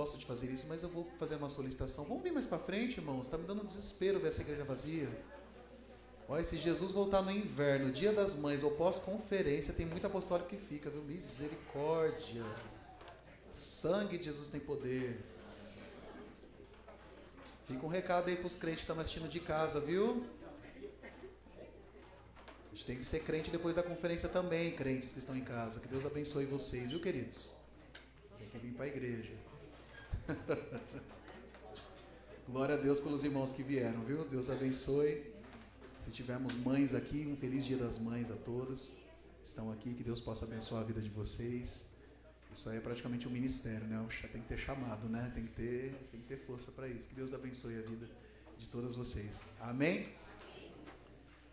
gosto de fazer isso, mas eu vou fazer uma solicitação. Vamos vir mais para frente, irmãos. Está me dando desespero ver essa igreja vazia. Olha, se Jesus voltar no inverno, dia das mães ou pós-conferência, tem muito apostólico que fica, viu? Misericórdia. Sangue de Jesus tem poder. Fica um recado aí para os crentes que estão assistindo de casa, viu? A gente tem que ser crente depois da conferência também, crentes que estão em casa. Que Deus abençoe vocês, viu, queridos? Tem que vir para a igreja. Glória a Deus pelos irmãos que vieram, viu? Deus abençoe. Se tivermos mães aqui, um feliz dia das mães a todas. Estão aqui, que Deus possa abençoar a vida de vocês. Isso aí é praticamente um ministério, né? Tem que ter chamado, né? Tem que ter força para isso. Que Deus abençoe a vida de todas vocês. Amém?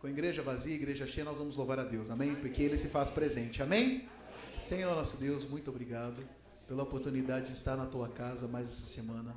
Com a igreja vazia, igreja cheia, nós vamos louvar a Deus. Amém? Porque Ele se faz presente. Amém? Senhor nosso Deus, muito obrigado pela oportunidade de estar na Tua casa mais essa semana.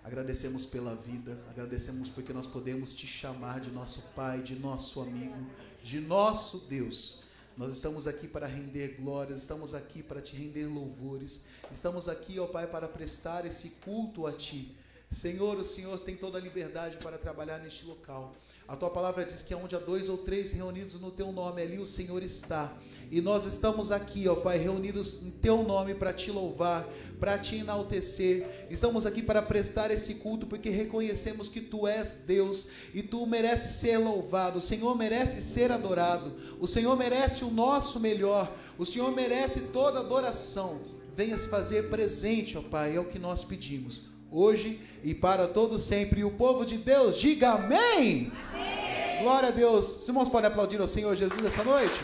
Agradecemos pela vida, agradecemos porque nós podemos Te chamar de nosso Pai, de nosso amigo, de nosso Deus. Nós estamos aqui para render glórias, estamos aqui para Te render louvores, estamos aqui, ó Pai, para prestar esse culto a Ti. Senhor, o Senhor tem toda a liberdade para trabalhar neste local. A Tua palavra diz que onde há 2 ou 3 reunidos no Teu nome, ali o Senhor está. E nós estamos aqui, ó Pai, reunidos em Teu nome para Te louvar, para Te enaltecer. Estamos aqui para prestar esse culto porque reconhecemos que Tu és Deus e Tu mereces ser louvado. O Senhor merece ser adorado. O Senhor merece o nosso melhor. O Senhor merece toda adoração. Venha se fazer presente, ó Pai, é o que nós pedimos. Hoje e para todo sempre. E o povo de Deus diga amém. Amém. Glória a Deus. Os irmãos podem aplaudir ao Senhor Jesus nessa noite?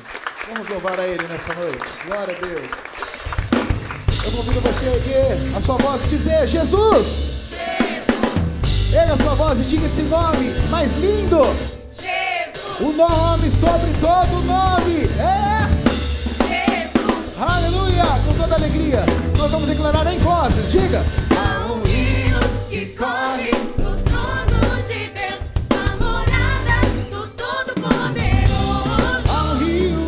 Vamos louvar a Ele nessa noite. Glória a Deus. Eu convido você a erguer a sua voz e dizer: Jesus! Jesus! Erga a sua voz e diga esse nome mais lindo. Jesus! O nome sobre todo nome é Jesus! Aleluia! Com toda alegria, nós vamos declarar em vozes. Diga: há um rio que corre no trono de Deus, a morada do Todo-Poderoso. Há um rio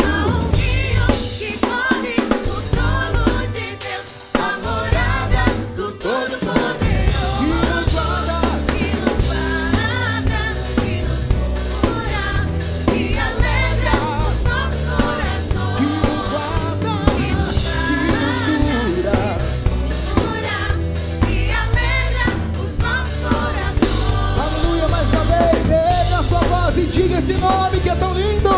que corre no trono de Deus, a morada do Todo-Poderoso. que nos guarda, Que nos guarda, que nos cura, que alegra os nossos corações. que nos guarda, Que nos que nos cura. que alegra os nossos corações. Aleluia, mais uma vez, erga a sua voz e diga esse nome que é tão lindo.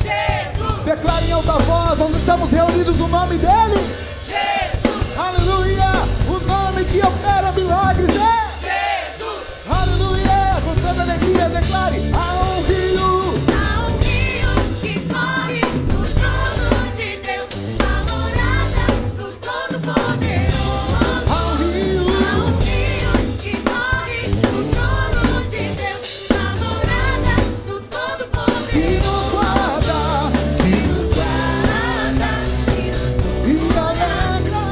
Jesus, Declare em alta voz, onde estamos reunidos, o nome dele. Jesus, Aleluia, o nome que opera milagres é. Jesus. Aleluia, com toda alegria, declare: há um rio. Há um rio que corre no trono de Deus, a morada do Todo-Poderoso. Há um rio. Há um rio que corre no trono de Deus, a morada do Que Todo-Poderoso. nos guarda, que nos Guarda, que nos e alegra,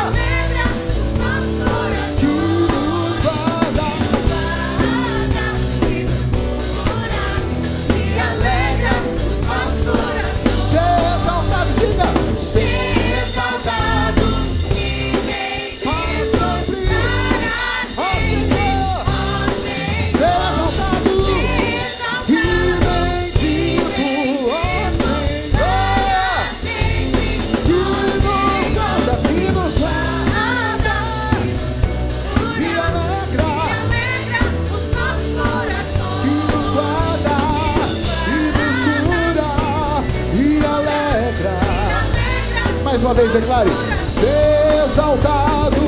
alegra os nossos corações. que nos guarda. Guarda, que nos cura, que alegra os nossos corações. Ser exaltado, diga: Ser exaltado e bendito para sempre, para ó sempre, Senhor. ó Ser Senhor. exaltado e bendito, ó Senhor. Que nos guarda, que nos guarda e alegra, Os nossos que corações. nos guarda e nos cura e alegra. Mais uma vez, declare: ser exaltado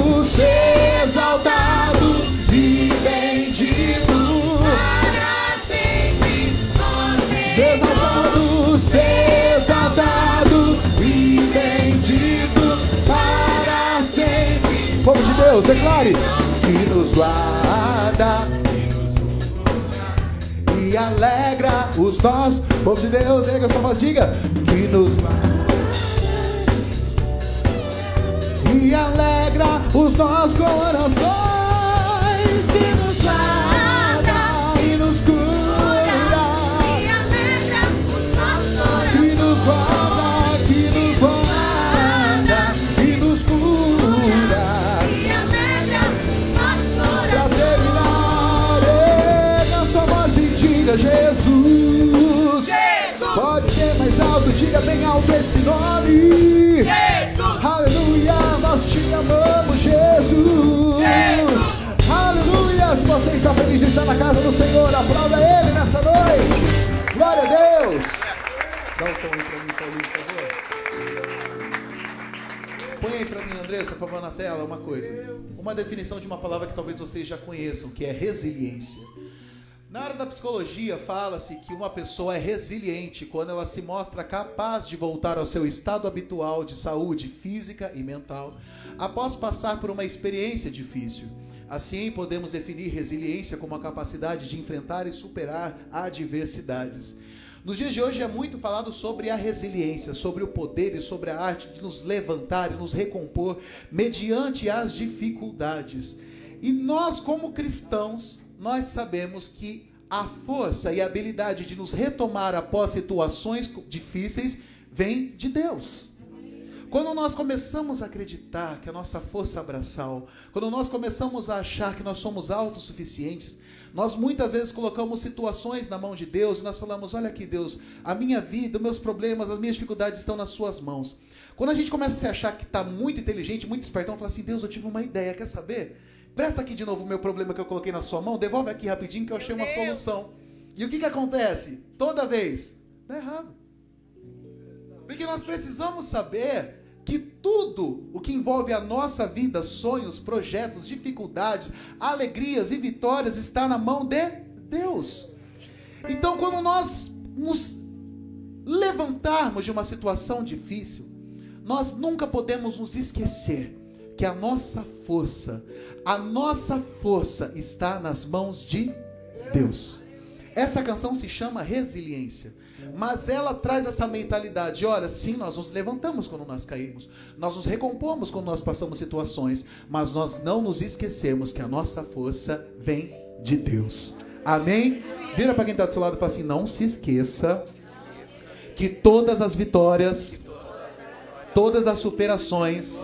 e bendito. Para sempre, ó Ser exaltado e bendito para sempre. Povo de Deus, declare: que nos guarda e alegra os nossos. Povo de Deus, erga sua voz, diga: que nos guarda e alegra os nossos corações. Que nos guarda e nos cura. e alegra os nossos corações. Que nos guarda, que nos cura. E alegra alto esse nome. Jesus. Aleluia, nós te amamos, Jesus. Aleluia, se você está feliz de estar na casa do Senhor, aplauda Ele nessa noite. Glória a Deus. Dá um tom aí para mim, Paulinho, por favor. Põe aí para mim, Andressa, por favor, na tela uma coisa. Uma definição de uma palavra que talvez vocês já conheçam, que é resiliência. Na área da psicologia, fala-se que uma pessoa é resiliente quando ela se mostra capaz de voltar ao seu estado habitual de saúde física e mental após passar por uma experiência difícil. Assim, podemos definir resiliência como a capacidade de enfrentar e superar adversidades. Nos dias de hoje é muito falado sobre a resiliência, sobre o poder e sobre a arte de nos levantar e nos recompor mediante as dificuldades. E nós, como cristãos, nós sabemos que a força e a habilidade de nos retomar após situações difíceis vem de Deus. Quando nós começamos a acreditar que a nossa força abraçal, quando nós começamos a achar que nós somos autossuficientes, nós muitas vezes colocamos situações na mão de Deus e nós falamos, olha aqui Deus, a minha vida, os meus problemas, as minhas dificuldades estão nas suas mãos. Quando a gente começa a se achar que está muito inteligente, muito espertão, fala assim, Deus, eu tive uma ideia, quer saber? Presta aqui de novo o meu problema que eu coloquei na sua mão, devolve aqui rapidinho que eu achei uma solução. E o que acontece? Toda vez, dá errado. Porque nós precisamos saber que tudo o que envolve a nossa vida, sonhos, projetos, dificuldades, alegrias e vitórias está na mão de Deus. Então, quando nós nos levantarmos de uma situação difícil, nós nunca podemos nos esquecer que a nossa força está nas mãos de Deus. Essa canção se chama Resiliência, mas ela traz essa mentalidade, olha, sim, nós nos levantamos quando nós caímos, nós nos recompomos quando nós passamos situações, mas nós não nos esquecemos que a nossa força vem de Deus. Amém? Vira para quem está do seu lado e fala assim, não se esqueça que todas as vitórias, todas as superações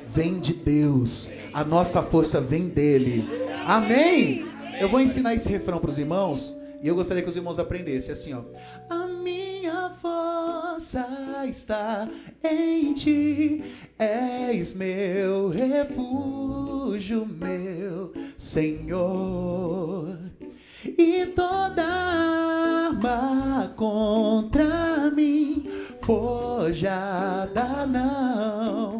vêm de Deus. A nossa força vem dele. Amém? Eu vou ensinar esse refrão para os irmãos e eu gostaria que os irmãos aprendessem assim, ó. A minha força está em ti, és meu refúgio, meu Senhor. E toda arma contra mim forjada não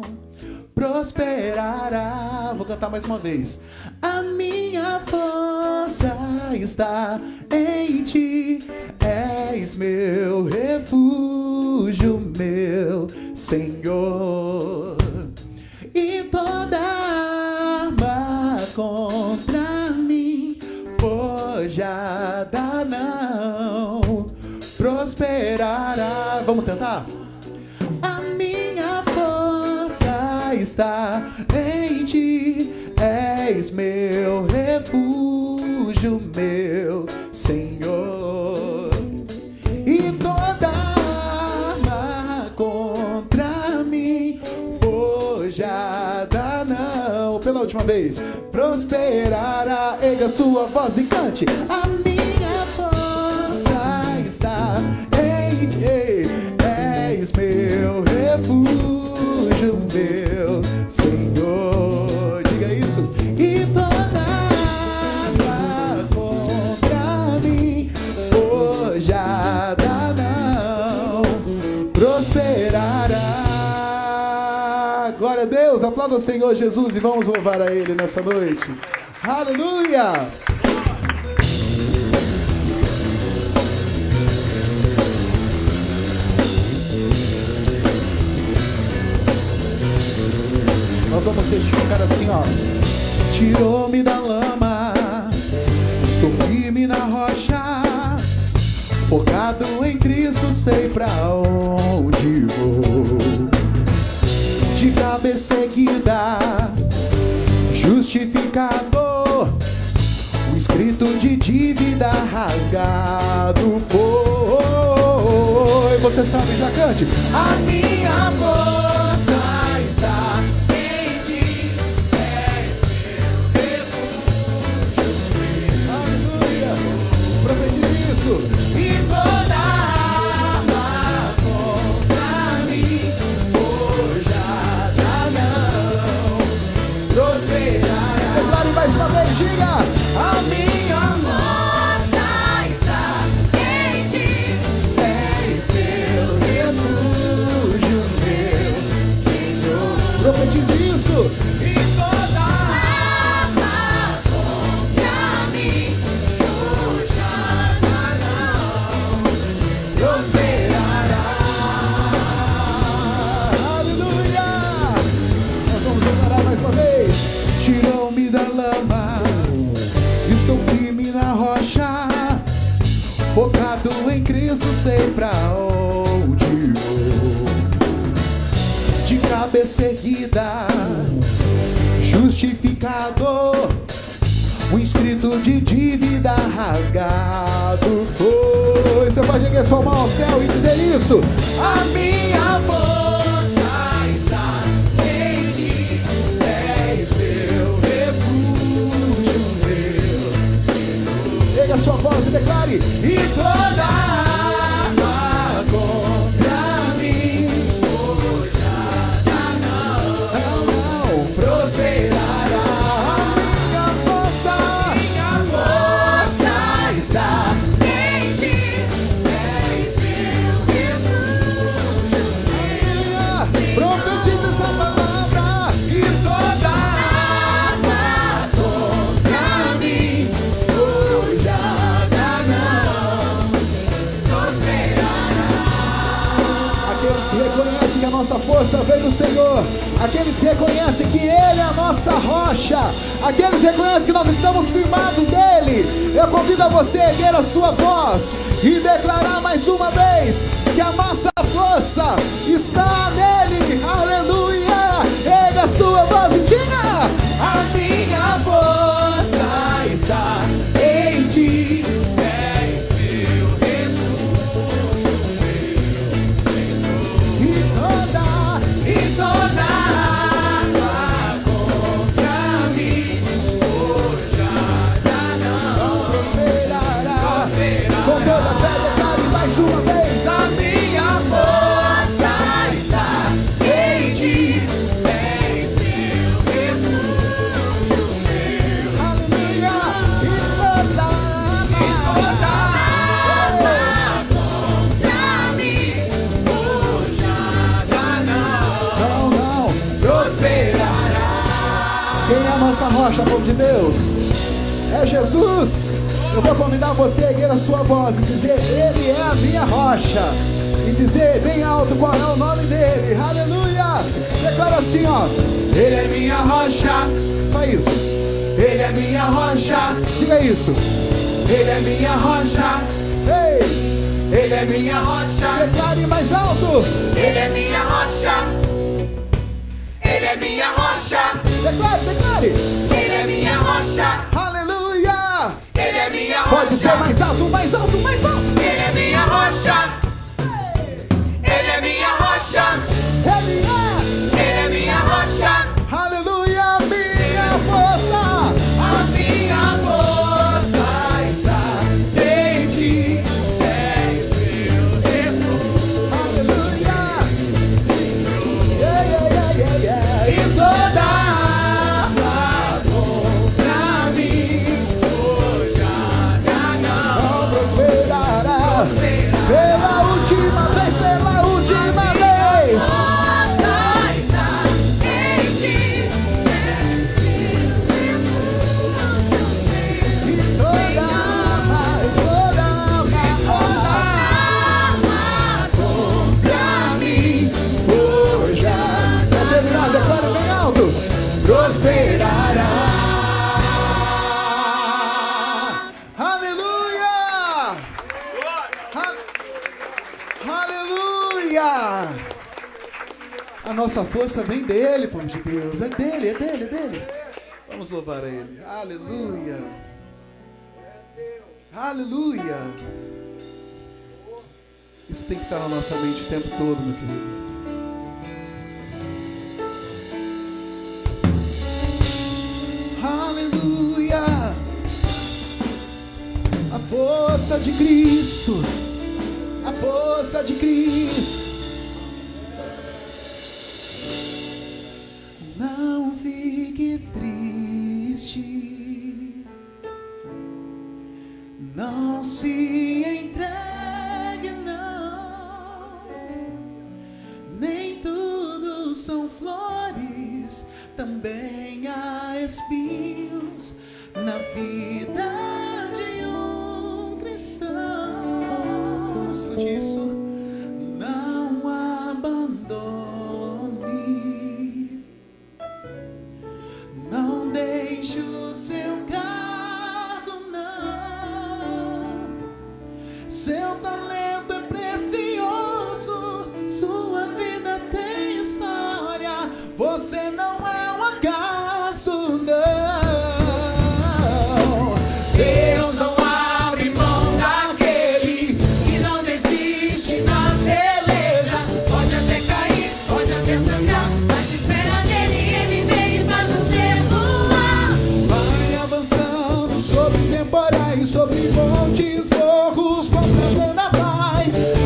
prosperará. Vou cantar mais uma vez. A minha força está em ti, és meu refúgio, meu Senhor. E toda arma contra mim forjada não prosperará. Vamos tentar? A minha força está em ti, és meu refúgio, meu Senhor. E toda arma contra mim forjada não, pela última vez, prosperará. Erga sua voz e cante. A minha força está em ti, és meu refúgio, meu Senhor. Diga isso. E toda arma contra mim forjada não prosperará. Glória a Deus. Aplauda o Senhor Jesus e vamos louvar a Ele nessa noite. Aleluia. Nós vamos testificar assim, ó. Tirou-me da lama, estou firme na rocha, focado em Cristo, sei pra onde vou. De cabeça erguida, justificado, o escrito de dívida rasgado foi. Você sabe, já cante. A minha força está em ti, és meu refúgio. Aleluia. Profetize isso. E toda arma mais uma vez, diga: a minha força está em ti. és meu refúgio, meu Senhor. Profetize isso. E toda Arma contra mim, forjada não prosperará. Aleluia! Nós vamos declarar mais uma vez. Tirou-me da lama, estou firme na rocha, focado em Cristo, sei pra onde vou. De cabeça erguida, justificado, um escrito de dívida rasgado foi. Você pode erguer sua mão ao céu e dizer isso: a minha força está em ti, és meu refúgio, meu. Erga sua voz e declare: e toda arma contra mim forjada não prosperará. Está em ti. És meu refúgio, profetiza essa palavra. E toda arma contra mim forjada não prosperará. Aqueles que reconhecem que a nossa força vem do Senhor, aqueles que reconhecem que Ele é a nossa rocha, aqueles que reconhecem que nós estamos firmados nele, eu convido a você a erguer a sua voz e declarar mais uma vez que a nossa força está nele. Aleluia! Erga a sua voz e diga: a minha força está em ti, és meu refúgio, meu Senhor. E toda arma contra mim forjada não prosperará. Com toda a fé, declare mais uma vez: a minha força está em ti, és meu refúgio, meu. Aleluia! E toda arma contra mim, forjada não prosperará. Quem é a nossa rocha, povo de Deus? É Jesus. Eu vou convidar você a erguer a sua voz e dizer: Ele é a minha rocha. E dizer bem alto qual é o nome dele. Aleluia! Declara assim, ó: Ele é minha rocha. Faz isso. Ele é minha rocha. Diga isso. Ele é minha rocha. Ei! Ele é minha rocha. Declare mais alto. Ele é minha rocha. Ele é minha rocha. Declare, declare. Ele é minha rocha. Aleluia! Ele é minha rocha. Pode ser mais alto, mais alto, mais alto. Ele é minha rocha. Ele é minha rocha. Ele é. Ele é minha rocha. Aleluia, minha força. A minha força está em ti, és meu refúgio. Aleluia. E toda arma contra mim forjada não prosperará. Pela última vez, pela última vez. Força está em ti. E toda arma contra mim forjada. Pra terminar, declara bem alto: prosperará. Aleluia! Aleluia! A nossa força vem dele, povo de Deus. É dele, é dele, é dele. Vamos louvar a ele. Aleluia! Aleluia! Isso tem que estar na nossa mente o tempo todo, meu querido. Aleluia! A força de Cristo, a força de Cristo. Não fique triste. desafios na vida de um cristão. Gosto disso. Não abandone, não deixe o seu cargo, não. Seu talento é precioso, sua vida tem história. Você não é um acaso, não. Deus não abre mão daquele que não desiste na peleja. Pode até cair, pode até sangrar, mas espera nele, ele vem e faz você voar. Vai avançando sobre temporais, sobre montes, morros, contra vendaval.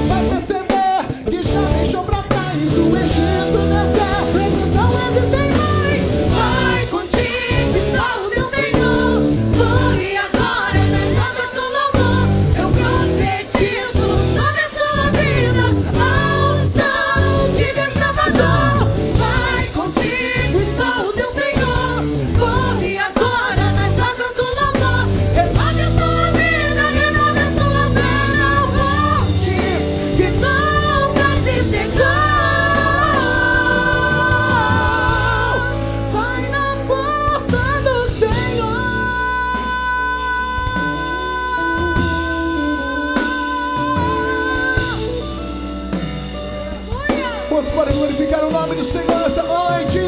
Vai perceber que já deixou pra trás o Egito, deserto, eles não existem mais. Vai contigo, está o teu Senhor. Flui agora nas asas do louvor. Eu profetizo sobre a sua vida a unção de desbravador. Vai contigo, está o teu Senhor. Flui agora nas asas do louvor. Renove a sua vida, renove a sua fé. Volte, que nunca se secou. Vai na força do Senhor. Quantos podem glorificar o nome do Senhor essa noite?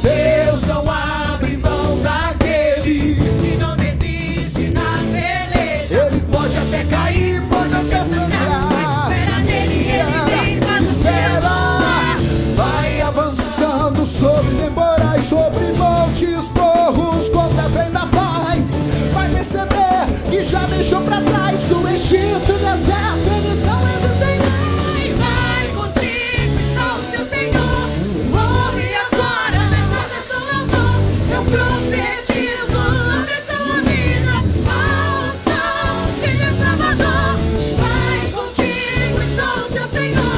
Deus não abre mão daquele Que não desiste na peleja. ele pode até cair, pode até sangrar. Espera nele, ele vem e faz você Espera, voar. vai avançando sobre temporais, sobre montes, morros, contra vendavais. Vai perceber que já deixou pra trás o Egito, deserto, eles não existem mais. Vai contigo, está o teu Senhor. Morre agora nas asas do louvor. Eu profetizo sobre a sua vida a unção de desbravador. Vai contigo, está o teu Senhor.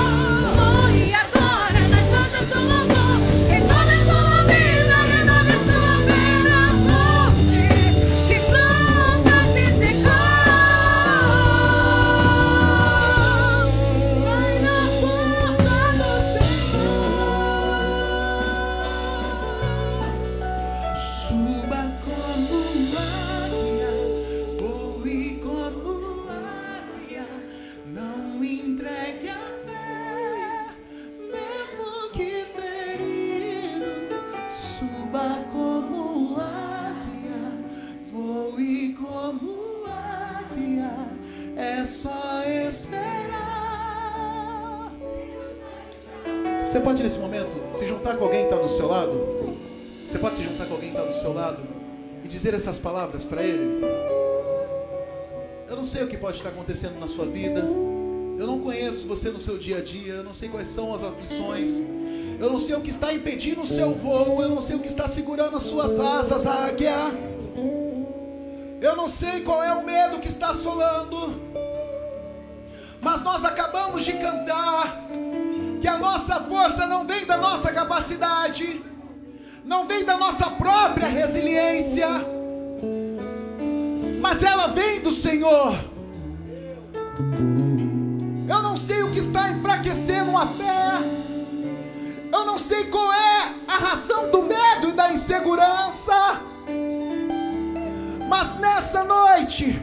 Morre agora nas asas do louvor. Renove a sua vida, renove a sua fé. Volte, que nunca se secou. Vai na força do Senhor. Suba como águia, voe como águia, não entregue a fé, mesmo que ferido. Suba como águia, voe como águia, é só esperar. Você pode nesse momento se juntar com alguém que está do seu lado? Você pode se juntar com alguém que está do seu lado e dizer essas palavras para ele? Eu não sei o que pode estar acontecendo na sua vida. Eu não conheço você no seu dia a dia. Eu não sei quais são as aflições. Eu não sei o que está impedindo o seu voo. Eu não sei o que está segurando as suas asas, águia. Eu não sei qual é o medo que está assolando. Mas nós acabamos de cantar que a nossa força não vem da nossa capacidade, não vem da nossa própria resiliência, mas ela vem do Senhor. Eu não sei o que está enfraquecendo a fé. Eu não sei qual é a razão do medo e da insegurança. Mas nessa noite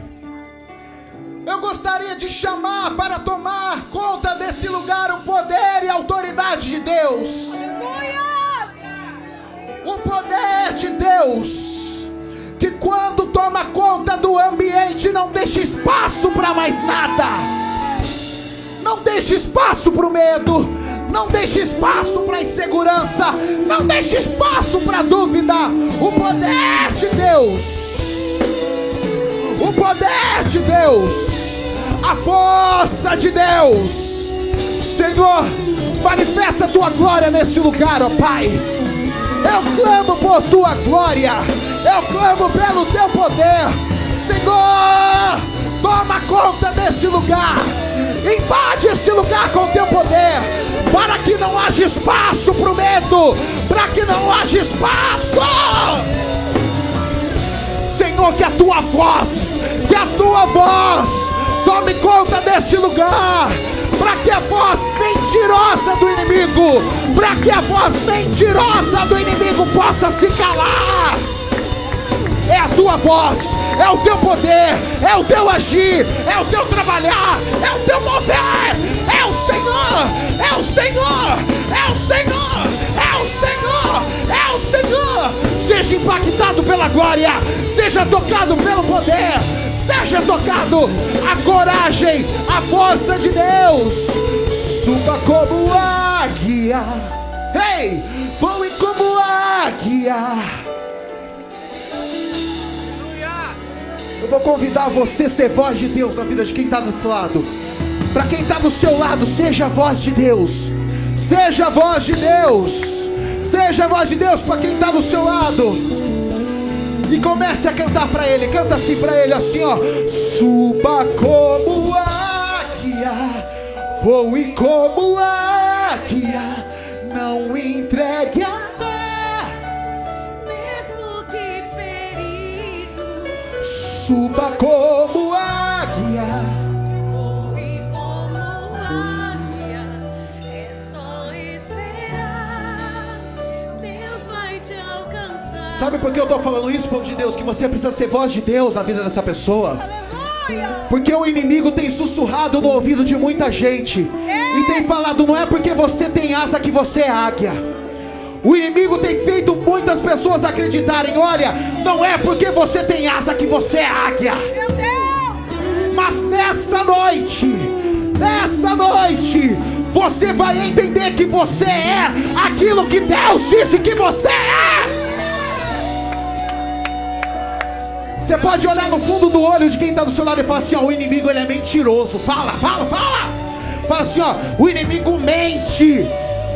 eu gostaria de chamar para tomar conta desse lugar o poder e a autoridade de Deus. O poder de Deus, que quando toma conta do ambiente não deixa espaço para mais nada. Não deixa espaço para o medo, não deixa espaço para a insegurança, não deixa espaço para dúvida. O poder de Deus, o poder de Deus, a força de Deus. Senhor, manifesta a tua glória nesse lugar, ó Pai. Eu clamo por tua glória, eu clamo pelo teu poder. Senhor, toma conta desse lugar, invade esse lugar com teu poder, para que não haja espaço para o medo, para que não haja espaço. Senhor, que a tua voz tome conta desse lugar, para que a voz mentirosa do inimigo, possa se calar. É a tua voz, é o teu poder, é o teu agir, é o teu trabalhar, é o teu mover. É o Senhor, é o Senhor, é o Senhor, é o Senhor, é o Senhor. Seja impactado pela glória, seja tocado pelo poder, seja tocado a coragem, a força de Deus. Suba como águia, ei, voe como águia. Eu vou convidar você a ser voz de Deus na vida de quem está do seu lado. Para quem está do seu lado, seja a voz de Deus. Seja a voz de Deus. Seja a voz de Deus para quem está do seu lado. E comece a cantar para Ele. Canta assim para Ele, assim ó. Suba como águia, voe como águia, não entregue a suba como águia, voe como águia, é só esperar, Deus vai te alcançar. Sabe por que eu estou falando isso, povo de Deus? Que você precisa ser voz de Deus na vida dessa pessoa. Aleluia! Porque o inimigo tem sussurrado no ouvido de muita gente e tem falado, não é porque você tem asa que você é águia. O inimigo tem feito muitas pessoas acreditarem, olha, não é porque você tem asa que você é águia. Meu Deus! Mas nessa noite, você vai entender que você é aquilo que Deus disse que você é. Você pode olhar no fundo do olho de quem está do seu lado e falar assim, ó, o inimigo ele é mentiroso. Fala assim, ó, o inimigo mente.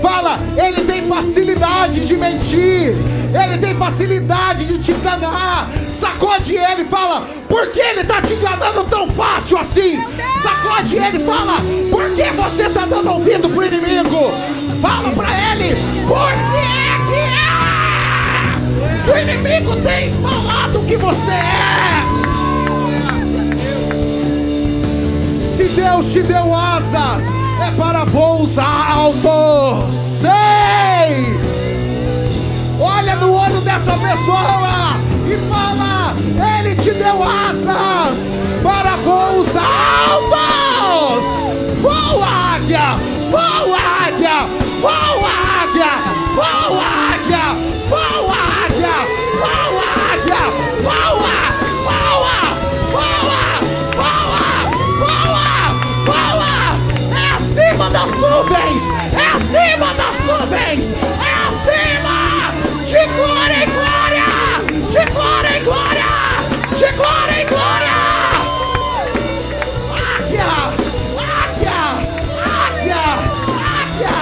Fala, ele tem facilidade de mentir, ele tem facilidade de te enganar. Sacode ele e fala, por que ele está te enganando tão fácil assim? Sacode ele e fala, por que você está dando ouvido pro inimigo? Fala pra ele, por que o inimigo tem falado que você é? Se Deus te deu asas, é para voos altos. Ei! Olha no olho dessa pessoa e fala, ele te deu asas para voos altos. Voa, águia! Voa, águia! Voa, águia! Voa, águia! Voa, águia! Voa, águia! Voa! Voa! Voa! Voa! Voa! Voa! É acima das nuvens! É acima das nuvens! É acima! De glória em glória! De glória em glória! De glória em glória! Águia! Águia! Águia! Águia!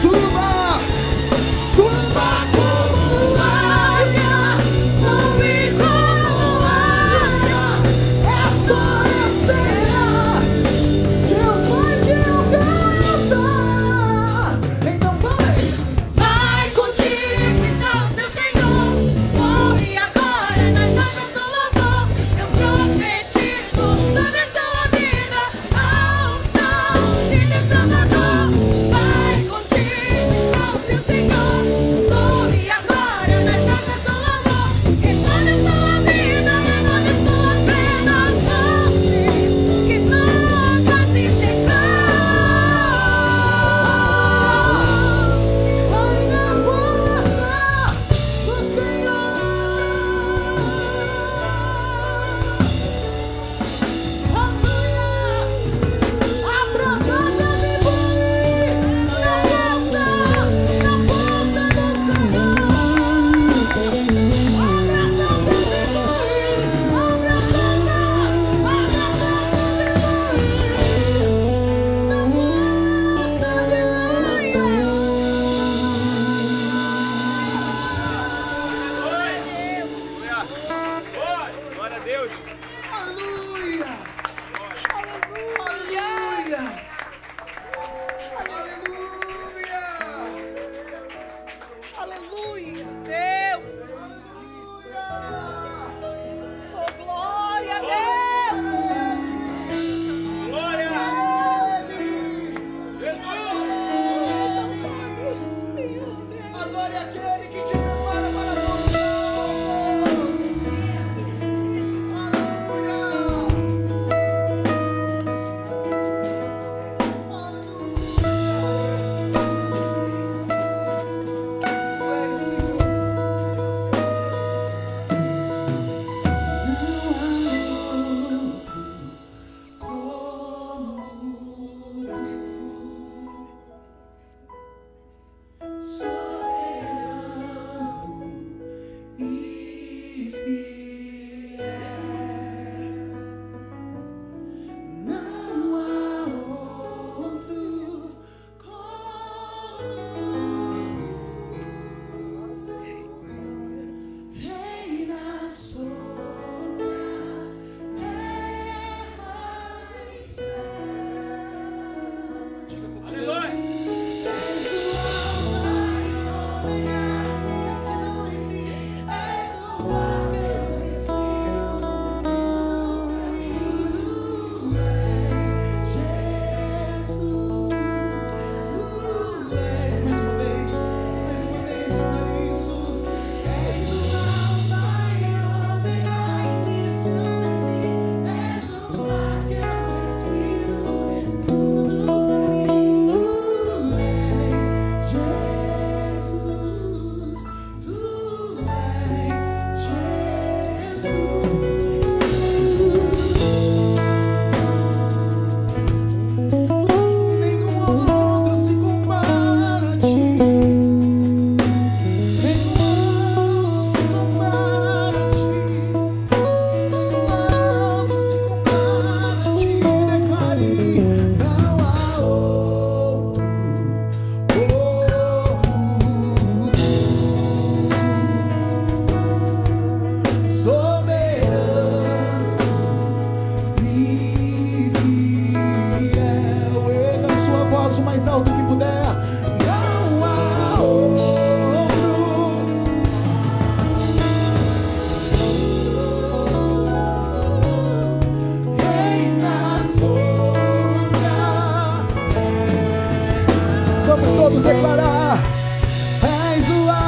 Suba! Suba como águia! Voe como águia, É só esperar, Deus vai te alcançar. Então vai! vai contigo está o seu Senhor. Corre agora nas asas do louvor. Eu profetizo sobre a sua vida a unção de Deus Salvador. Vai contigo está o seu Senhor. Corre agora nas asas do louvor. Enquanto a sua vida, enquanto a sua pena forte, que nunca se Vai na força do Senhor. Aleluia! Abra as asas e voe na força do Senhor. Abra as asas e voe. Abra as asas, abra as asas e voe na força do Senhor. Glória a Deus. Aleluia! Aleluia! Aleluia! Aleluia, Deus.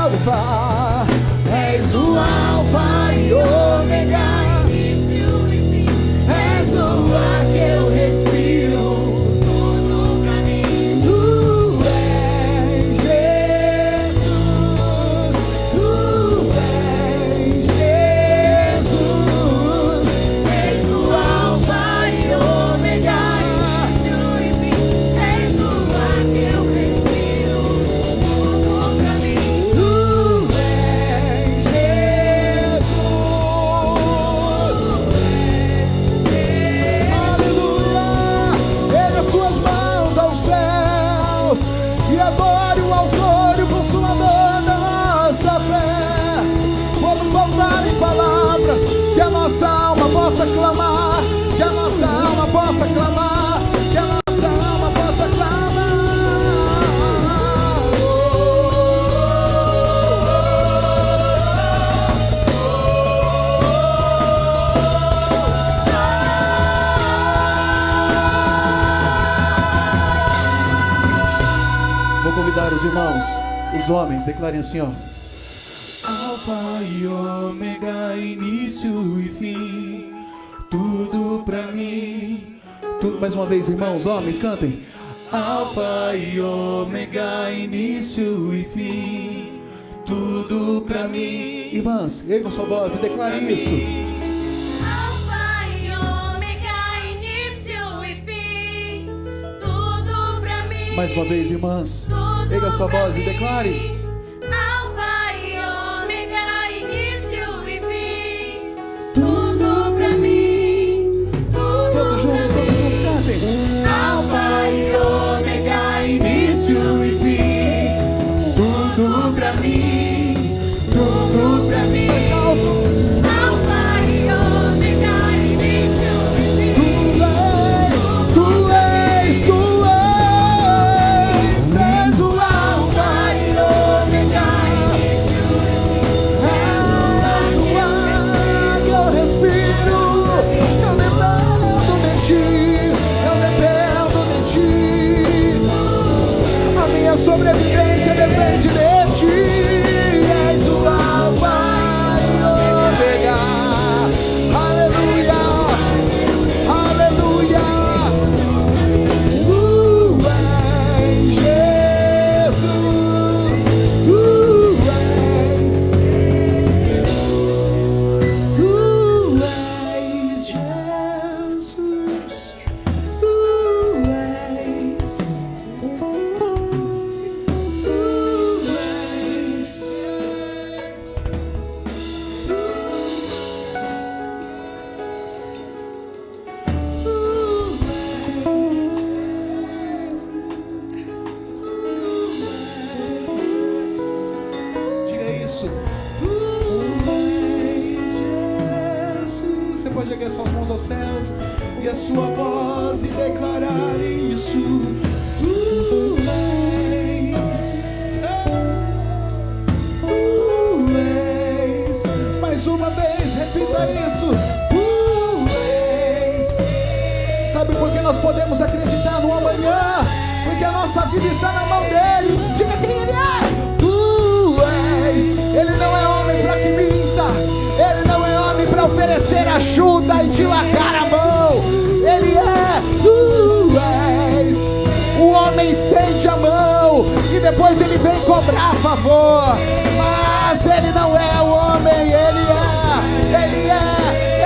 Alfa, és o Alfa e Ômega, início e fim. és o ar que eu respiro. Tudo pra mim. Tu és Jesus, tu és Jesus, És o Alfa e Ômega, início e fim. És o ar que eu respiro. Tudo pra mim. tu és Jesus. Aleluia! Erga suas mãos aos céus e adore o autor e o consumador da nossa fé. Vamos voltar em palavras, que a nossa alma possa clamar, que a nossa alma possa clamar, que a nossa alma possa clamar. Vou convidar os irmãos, os homens, declarem assim, ó. Alfa e Ômega, início e fim, tudo pra mim. Tudo, mais uma vez, irmãos, homens, cantem. Alfa e Ômega, início e fim, tudo pra mim. Irmãs, ergam sua voz e declarem isso. Alfa e Ômega, início e fim. Tudo pra mim. Mais uma vez, irmãs, Tudo erga sua pra voz e mim. declare. Alfa e Ômega, início e fim. Tudo pra mim. Todos juntos, cantem. Alfa e Ômega, início e fim. Tudo pra mim, tudo pra mim. Mais alto. Alfa e Ômega, início e fim. Tu és, és o Alfa e Ômega, és o ar que eu respiro. Eu dependo de ti, eu dependo de ti. A minha sobrevivência depende de ti. És o Alfa e Ômega. Aleluia, aleluia. Tu és Jesus, tu és Jesus, tu és diga isso. Você pode erguer suas mãos aos céus e a sua voz e declarar isso. Tu és. Mais uma vez, repita isso. Tu és. Sabe por que nós podemos acreditar no amanhã? Porque a nossa vida está na mão dele. Diga quem ele é. Tu és. Ele não é homem para que minta. Ele não é homem para oferecer ajuda e dilatar a mão. Ele é. Tu és. O homem estende a mão e depois ele vem cobrar favor. Mas ele não é o homem. Ele é. Ele é.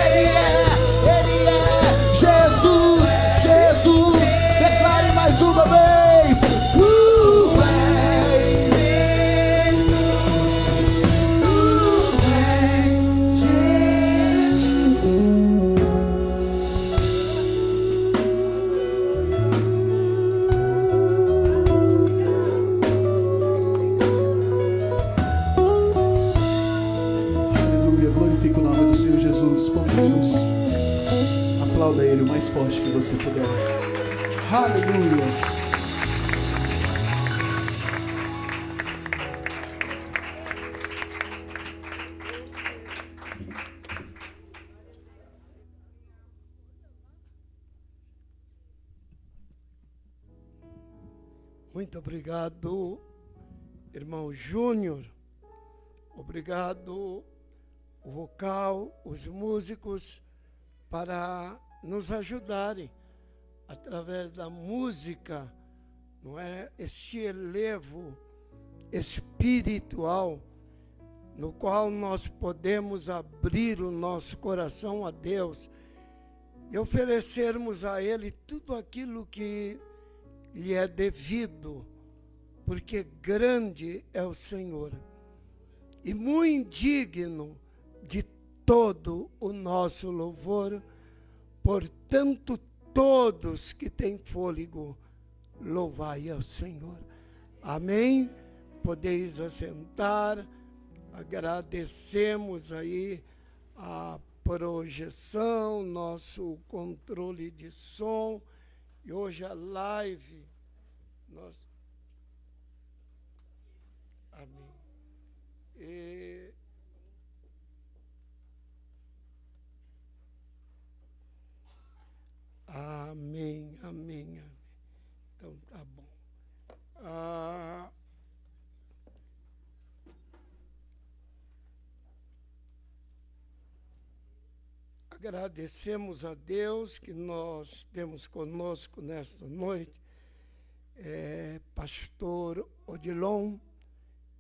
Ele é. Ele é. Jesus. Jesus. Declare mais uma vez. Tu és. Aleluia, glorifica o nome do Senhor Jesus. Vamos juntos. Aplauda Ele o mais forte que você puder. Aleluia. Muito obrigado, irmão Júnior, Obrigado, o vocal, os músicos, para nos ajudarem através da música, não é? Este elevo espiritual, no qual nós podemos abrir o nosso coração a Deus e oferecermos a Ele tudo aquilo que lhe é devido, porque grande é o Senhor e muito digno de todo o nosso louvor. Portanto, todos que têm fôlego, louvai ao Senhor. Amém? Podeis assentar. Agradecemos aí a projeção, nosso controle de som, e hoje a live. Amém. Amém, amém, amém. Então tá bom. Agradecemos a Deus que nós temos conosco nesta noite, pastor Odilon,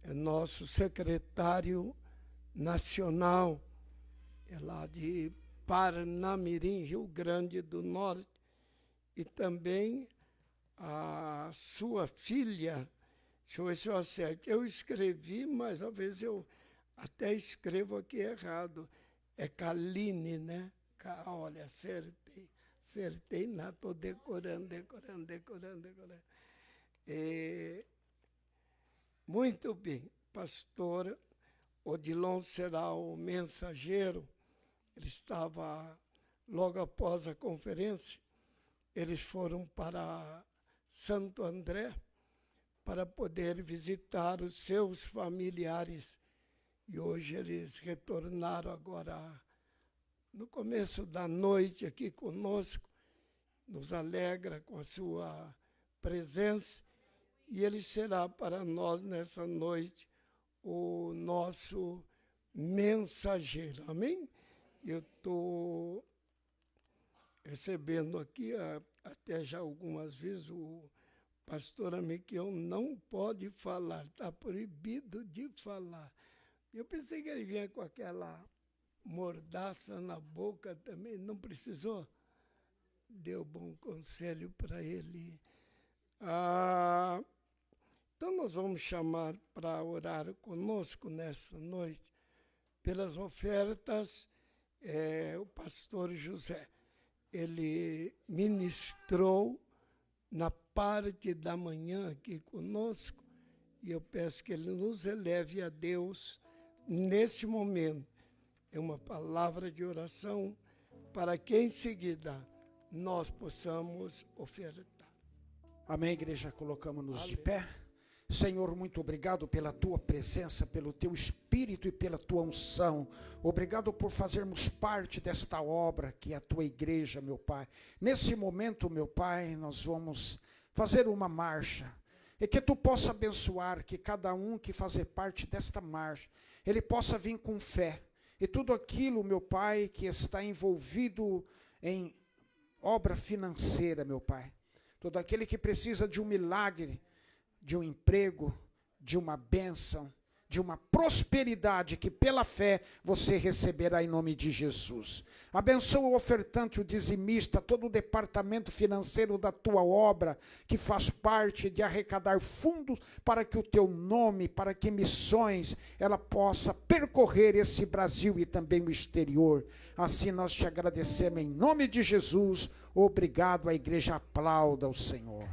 é nosso secretário nacional, é lá de Parnamirim, Rio Grande do Norte, e também a sua filha, deixa eu ver se eu acerto, eu escrevi, mas às vezes eu até escrevo aqui errado, é Kaline, né? Olha, acertei, não, estou decorando. Muito bem, pastor Odilon será o mensageiro. Ele estava, logo após a conferência, eles foram para Santo André para poder visitar os seus familiares. E hoje eles retornaram agora, no começo da noite, aqui conosco. Nos alegra com a sua presença. E ele será para nós, nessa noite, o nosso mensageiro. Amém? Eu estou recebendo aqui, até já algumas vezes, o pastor Amiquião não pode falar, está proibido de falar. Eu pensei que ele vinha com aquela mordaça na boca também, não precisou. Deu bom conselho para ele. Então nós vamos chamar para orar conosco nessa noite, pelas ofertas. O pastor José, ele ministrou na parte da manhã aqui conosco, e eu peço que ele nos eleve a Deus neste momento. É uma palavra de oração para que em seguida nós possamos ofertar. Amém, igreja, colocamos-nos de pé. Senhor, muito obrigado pela tua presença, pelo teu Espírito e pela tua unção. Obrigado por fazermos parte desta obra que é a tua igreja, meu Pai. Nesse momento, meu Pai, nós vamos fazer uma marcha. E que tu possa abençoar, que cada um que fazer parte desta marcha, ele possa vir com fé. E tudo aquilo, meu Pai, que está envolvido em obra financeira, meu Pai. Todo aquele que precisa de um milagre, de um emprego, de uma bênção, de uma prosperidade que pela fé você receberá em nome de Jesus. Abençoa o ofertante, o dizimista, todo o departamento financeiro da tua obra, que faz parte de arrecadar fundos para que o teu nome, para que missões, ela possa percorrer esse Brasil e também o exterior. Assim nós te agradecemos em nome de Jesus. Obrigado, a igreja aplauda o Senhor.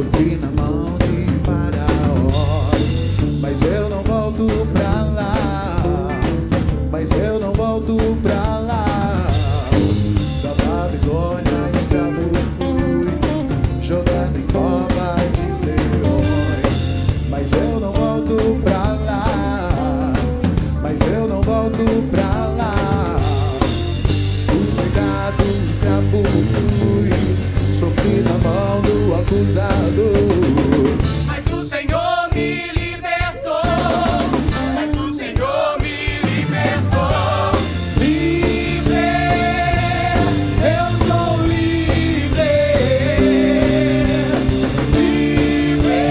sofri na mão de Faraó, mas eu não volto pra lá, mas eu não volto pra lá. Da Babilônia escravo fui, jogado em cova de leões, mas eu não volto pra lá, mas eu não volto pra lá. Obrigado, escravo fui, sofri na mão do acusador, Mas o Senhor me libertou. Mas o Senhor me libertou. livre, eu sou livre, livre,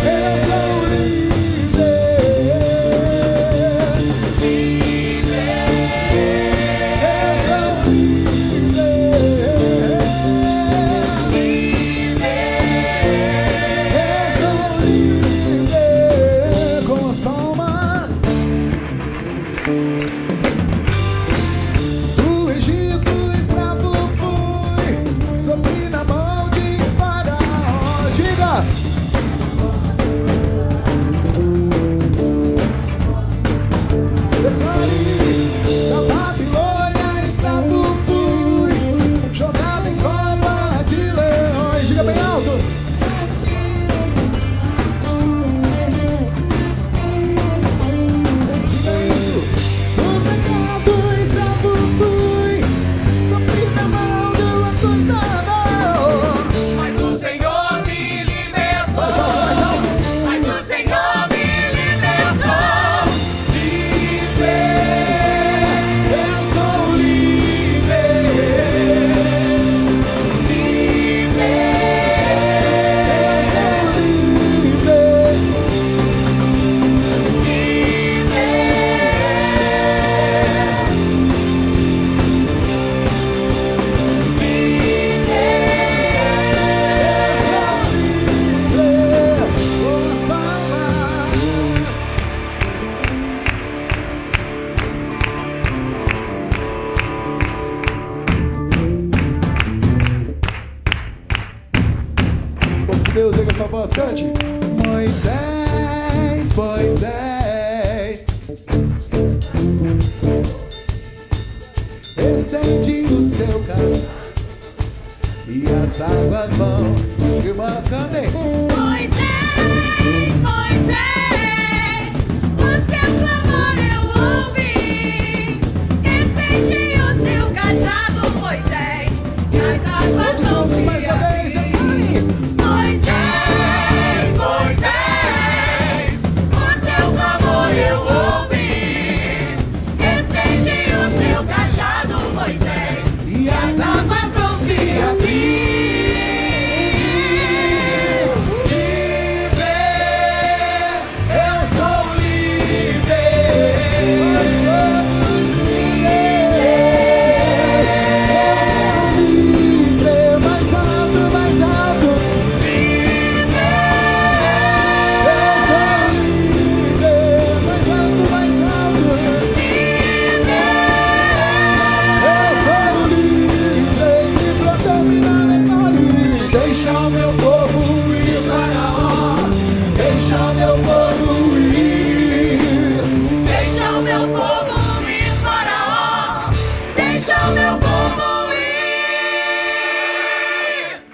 eu sou livre, livre, eu sou livre, com as palmas. Do Egito escravo fui, sofri na mão de Faraó. Diga! Declare, da Babilônia escravo fui, jogado em cova de leões. Diga bem alto! Diga isso! Do pecado escravo fui, sofri na mão do acusador. Mas o Senhor me libertou. Mais alto! Mas o Senhor me libertou. Livre, eu sou livre, livre, eu sou livre, livre, com as palmas. Deus, diga essa voz, cante. Moisés, Moisés, estende o seu cajado e as águas vão. Irmãs, cantem. Moisés, Moisés, o seu clamor eu ouvi. Estende o seu cajado, Moisés, e as águas Todos vão juntos se mais uma vez, abrir. declare. Moisés, Moisés, o seu clamor eu ouvi. Estende o seu cajado, Moisés, E as águas vão se abrir. livre, eu sou livre, eu sou livre, eu sou livre, mais alto, mais alto. Livre, eu sou livre, mais alto, mais alto. Livre, eu sou livre, livre a dominar e parir. Deixa o meu povo ir para deixa o meu povo ir. Deixa o meu povo ir, Faraó. Deixa o meu povo ir.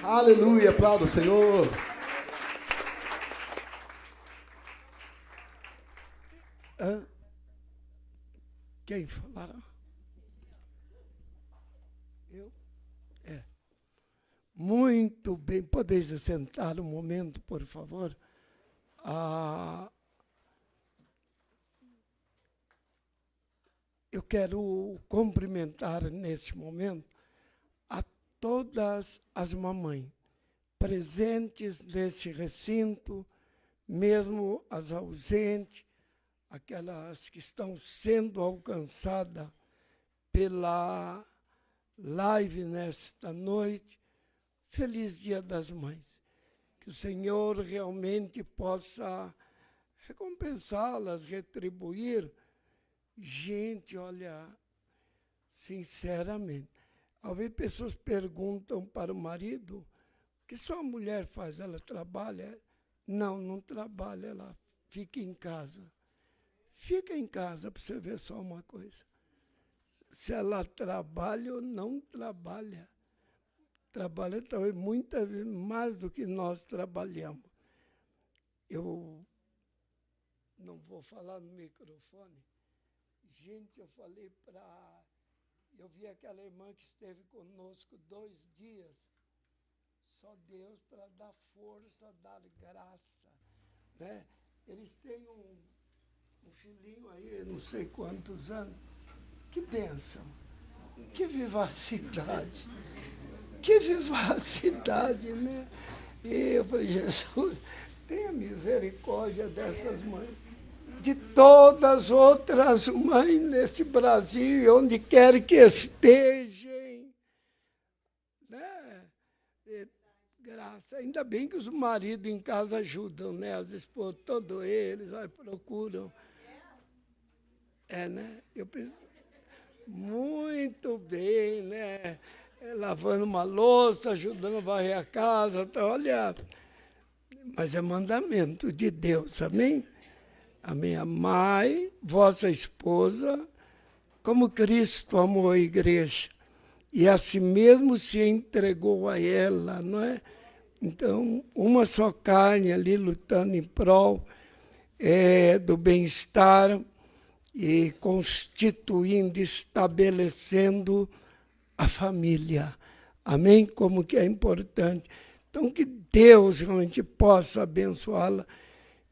Aleluia, aplauda o Senhor. Quem falará? Eu? É. Muito bem. Podeis sentar um momento, por favor? Eu quero cumprimentar neste momento a todas as mamães presentes neste recinto, mesmo as ausentes, aquelas que estão sendo alcançadas pela live nesta noite. Feliz Dia das Mães. Que o Senhor realmente possa recompensá-las, retribuir. Gente, olha, sinceramente, ao ver pessoas perguntam para o marido o que sua mulher faz? Ela trabalha? Não, não trabalha, ela fica em casa. Fica em casa para você ver só uma coisa. Se ela trabalha ou não trabalha. Trabalha talvez muitas vezes mais do que nós trabalhamos. Eu não vou falar no microfone. Gente, eu falei para... Eu vi aquela irmã que esteve conosco 2 dias. Só Deus para dar força, dar graça. Né? Eles têm um filhinho aí, não sei quantos anos. Que bênção. Que vivacidade. Que vivacidade, né? E eu falei, Jesus, tenha misericórdia dessas mães. De todas as outras mães nesse Brasil, onde quer que estejam. Né? Graça. Ainda bem que os maridos em casa ajudam, né? As esposas, todos eles aí procuram. Né? Eu penso, muito bem, né? Lavando uma louça, ajudando a varrer a casa, tá, olha. Mas é mandamento de Deus, amém? Amém. Amai vossa esposa como Cristo amou a igreja e a si mesmo se entregou a ela, não é? Então, uma só carne ali lutando em prol do bem-estar e constituindo, estabelecendo a família. Amém? Como que é importante. Então, que Deus realmente possa abençoá-la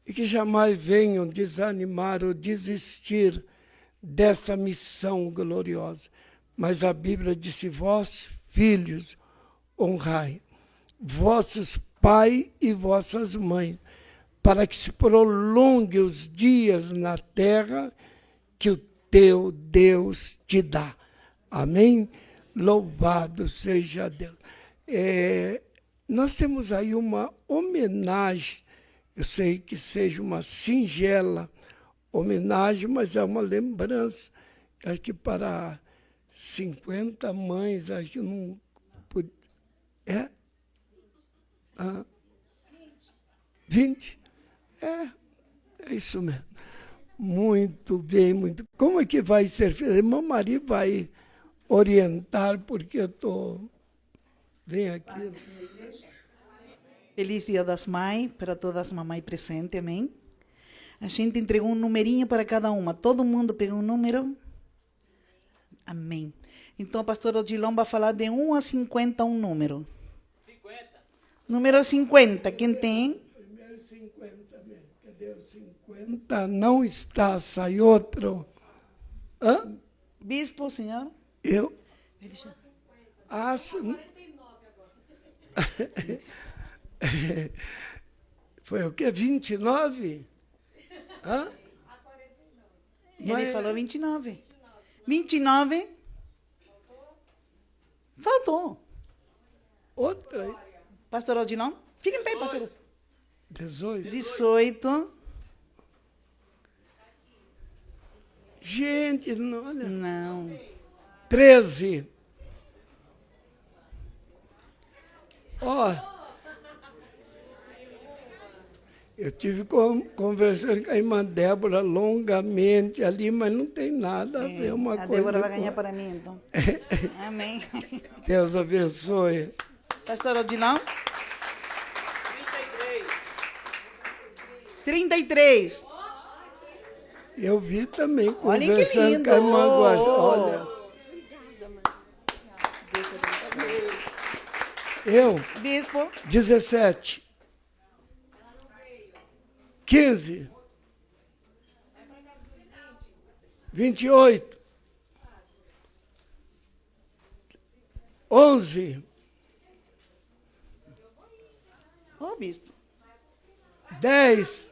e que jamais venham desanimar ou desistir dessa missão gloriosa. Mas a Bíblia disse, vós, filhos, honrai vossos pais e vossas mães, para que se prolongue os dias na terra que o teu Deus te dá. Amém? Louvado seja Deus. Nós temos aí uma homenagem, eu sei que seja uma singela homenagem, mas é uma lembrança, acho que para 50 mães, acho que não... É? 20? É isso mesmo. Muito bem, muito. Como é que vai ser feito? Irmã Maria vai orientar, porque eu estou... Vem aqui. Feliz Dia das Mães para todas as mamães presentes, amém? A gente entregou um numerinho para cada uma. Todo mundo pegou um número? Amém. Então, o pastor Odilon vai falar de 1 a 50 um número. 50. Número 50, quem tem? Primeiro 50 mesmo. Cadê o 50? Não está, sai outro. Hã? Bispo, senhor? Eu acho... Foi o quê? 29? Hã? Ele falou 29. 29? Faltou. Outra? Pastor Odilon? Fica em pé, pastor. 18? 18. Gente, não, olha. Não. 13. Ó, eu tive conversando com a irmã Débora longamente ali, mas não tem nada a ver uma A coisa. Débora vai ganhar para mim, então. Amém. Deus abençoe. Pastor Odilon? 33. Eu vi também Olha que conversando lindo. com a irmã Guaxa. Olha. Eu, Bispo? 17. 15. 28. 11. Ô, bispo. 10.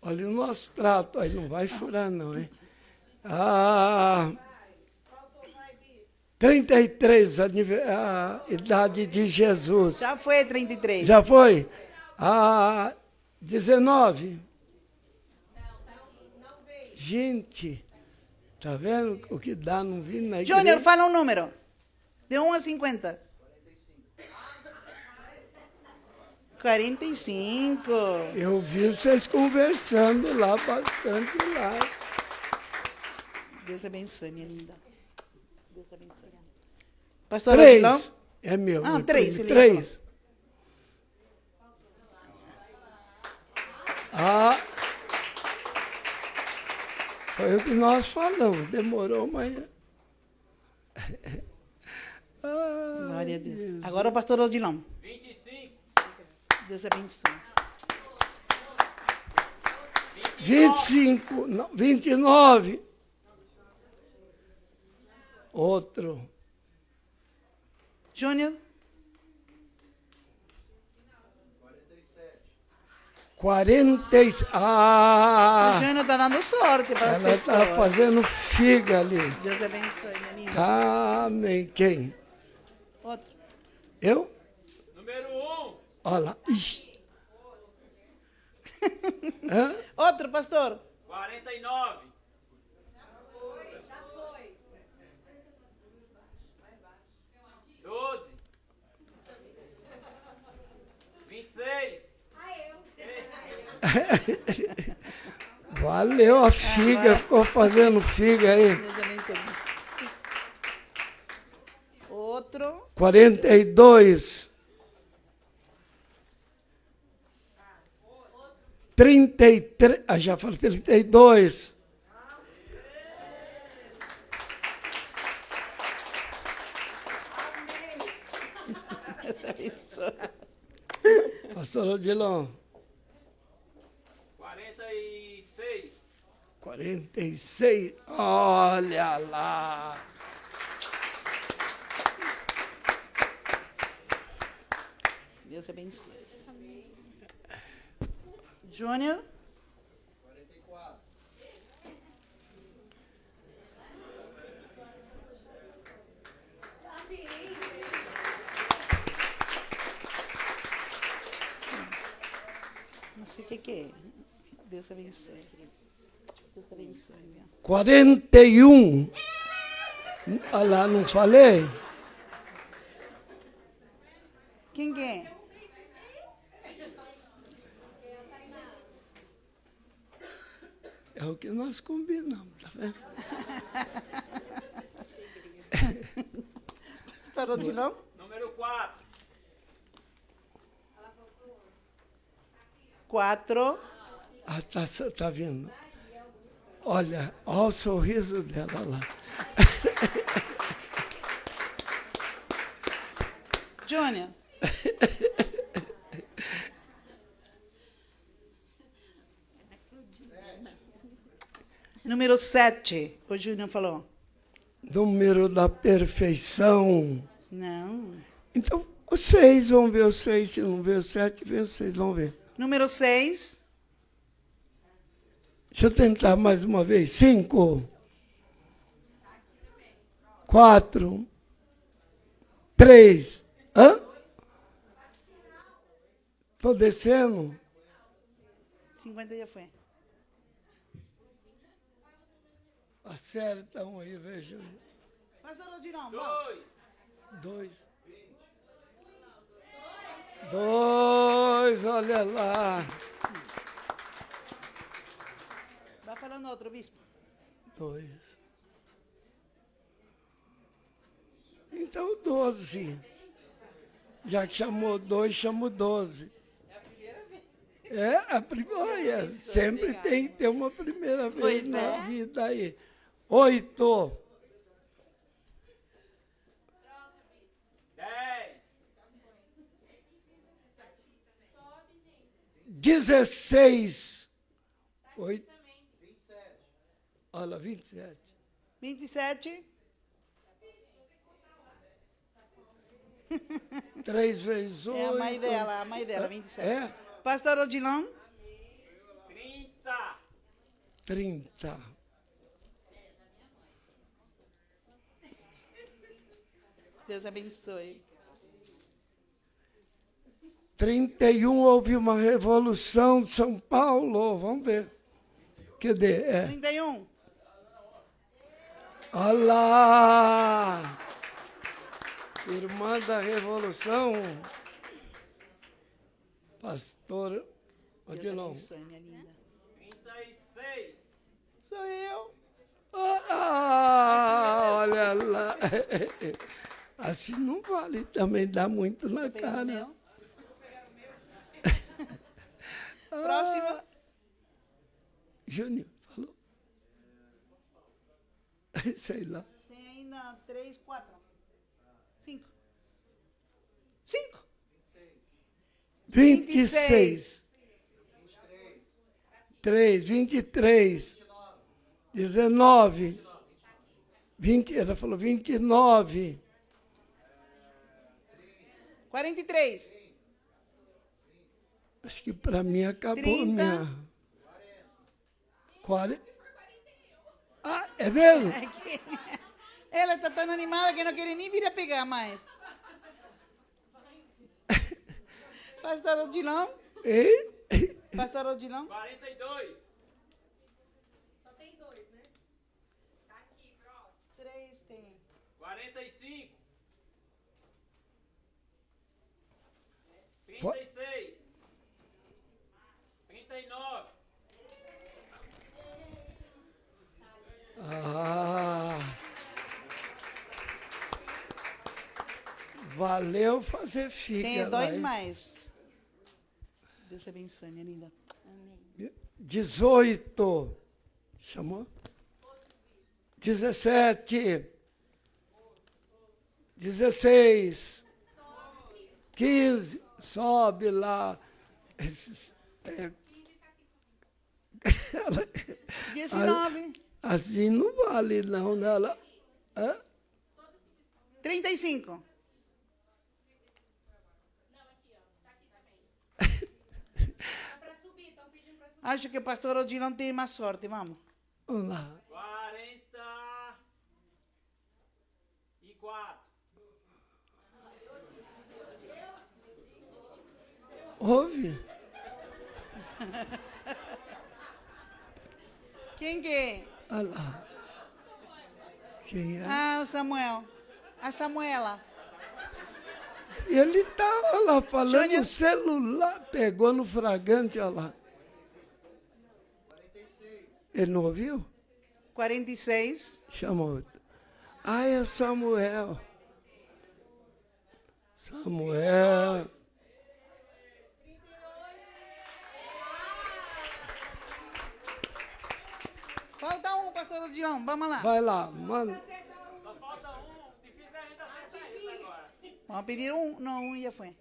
Olha o nosso trato, aí não vai furar não, hein? 33, a idade de Jesus. Já foi 33. Já foi? 19. Gente, tá vendo o que dá? Não vi na igreja. Júnior, fala um número. De 1 a 50. 45. Eu vi vocês conversando lá, bastante lá. Deus abençoe, minha linda. Deus abençoe. Pastor Odilon? 3. É meu. Ah, é 3. para mim. 3. Ah, foi o que nós falamos. Demorou, mas... Glória a Deus. Agora o pastor Odilon. 25. Deus abençoe. 25, não, 29. Outro. Júnior? 46. O Ah! Júnior está dando sorte para as Ela está pessoas. fazendo figa ali. Deus abençoe, minha linda. Amém. Quem? Outro. Eu? Número 1. Olha lá. Ixi. Hã? Outro, pastor. 49. Já foi. 12. 26. Valeu a figa, ficou fazendo figa aí. Deus abençoe. Outro. 42. 33. Ah, já falei 32. Deus abençoe. Pastor Odilon. 46. 46. Olha lá. Deus abençoe. Júnior? 44. Não sei o que é. Deus abençoe. Deus abençoe. Meu. 41. Olha lá, não falei? Quem que é? É o que nós combinamos, tá vendo? Pastor Odilon? Número 4. 4. Ah, tá vindo. Olha o sorriso dela lá. Júnior? Número 7. O Júnior falou. Número da perfeição. Não. Então, o 6, vamos ver o 6. Se não ver o 7, vê o 6, vamos ver. Número 6. Deixa eu tentar mais uma vez. 5. 4. 3. Hã? Estou descendo. 50 já foi. Acerta um aí, veja. Pastor Odilon, 2. 2. 2, olha lá. vai falando outro, bispo. 2. Então, 12. Já que chamou 2, chamo 12. É a primeira. Olha, sempre tem que ter uma primeira vez Pois na é. vida aí. 8. 10. 16. 8. 27. Olha, 27. 27. 3 vezes 8. É a mãe dela, 27. É? Pastor Odilon? 30. 30. Deus abençoe. 31 houve uma revolução de São Paulo. Vamos ver. Cadê? É. 31. Olha lá! Irmã da Revolução. Pastor Odilon. Deus abençoe, minha linda. 36. Sou eu. Olha lá. Assim não vale também, dá muito na Pega o cara. meu. Próxima. Júnior, falou? Sei lá. Tem ainda 3, 4, 5. 5. 26. 3, 23. 19. 20, ela falou 29. 43. Acho que para mim acabou 30. minha. 40. Ah, é mesmo? Ela está tão animada que não quer nem vir a pegar mais. Pastor Odilon? Hein? Pastor Odilon? 42. 3 tem. 45. Qua- 36. 39. Ah. Valeu fazer figa. Tem lá, 2 hein? mais. Deus abençoe, minha linda. 18. Chamou? 17. 16. 15. Sobe lá. Ela- 19. assim não vale, não. Né? Ela, 35. Acho que o pastor Odilon tem mais sorte, vamos. vamos lá. 44. Ouve? Quem que é? Olha lá. Quem é? Ah, o Samuel. A Samuela. Ele estava lá falando Júnior. no celular, pegou no fragante, olha lá. Ele não ouviu? 46. Chamou. Ah, é o Samuel. Samuel. Falta um, pastor Odilon. Vamos lá. Vai lá, manda. Só falta um. Difícil ainda acertar isso agora. Vamos pedir um. Não, um já foi.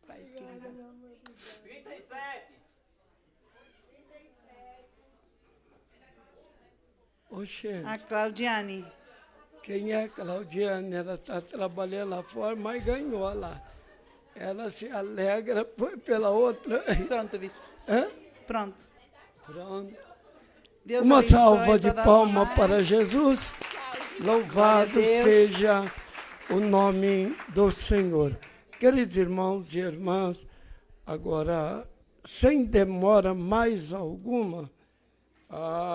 Paz, querida. 37. Oxe, A Claudiane. quem é Claudiane? Ela está trabalhando lá fora, mas ganhou lá. Ela se alegra pela outra. Pronto, bispo. Hã? Pronto. Pronto. Deus Uma abençoe salva de todas as palmas mamães. para Jesus. Louvado Glória a Deus. seja o nome do Senhor. Queridos irmãos e irmãs, agora, sem demora mais alguma,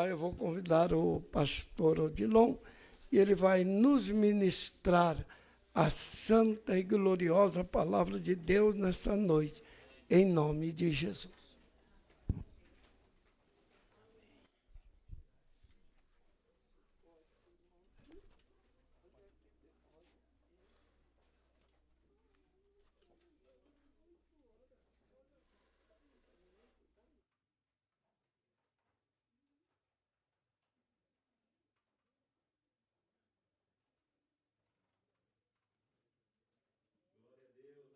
eu vou convidar o pastor Odilon e ele vai nos ministrar a santa e gloriosa palavra de Deus nesta noite, em nome de Jesus.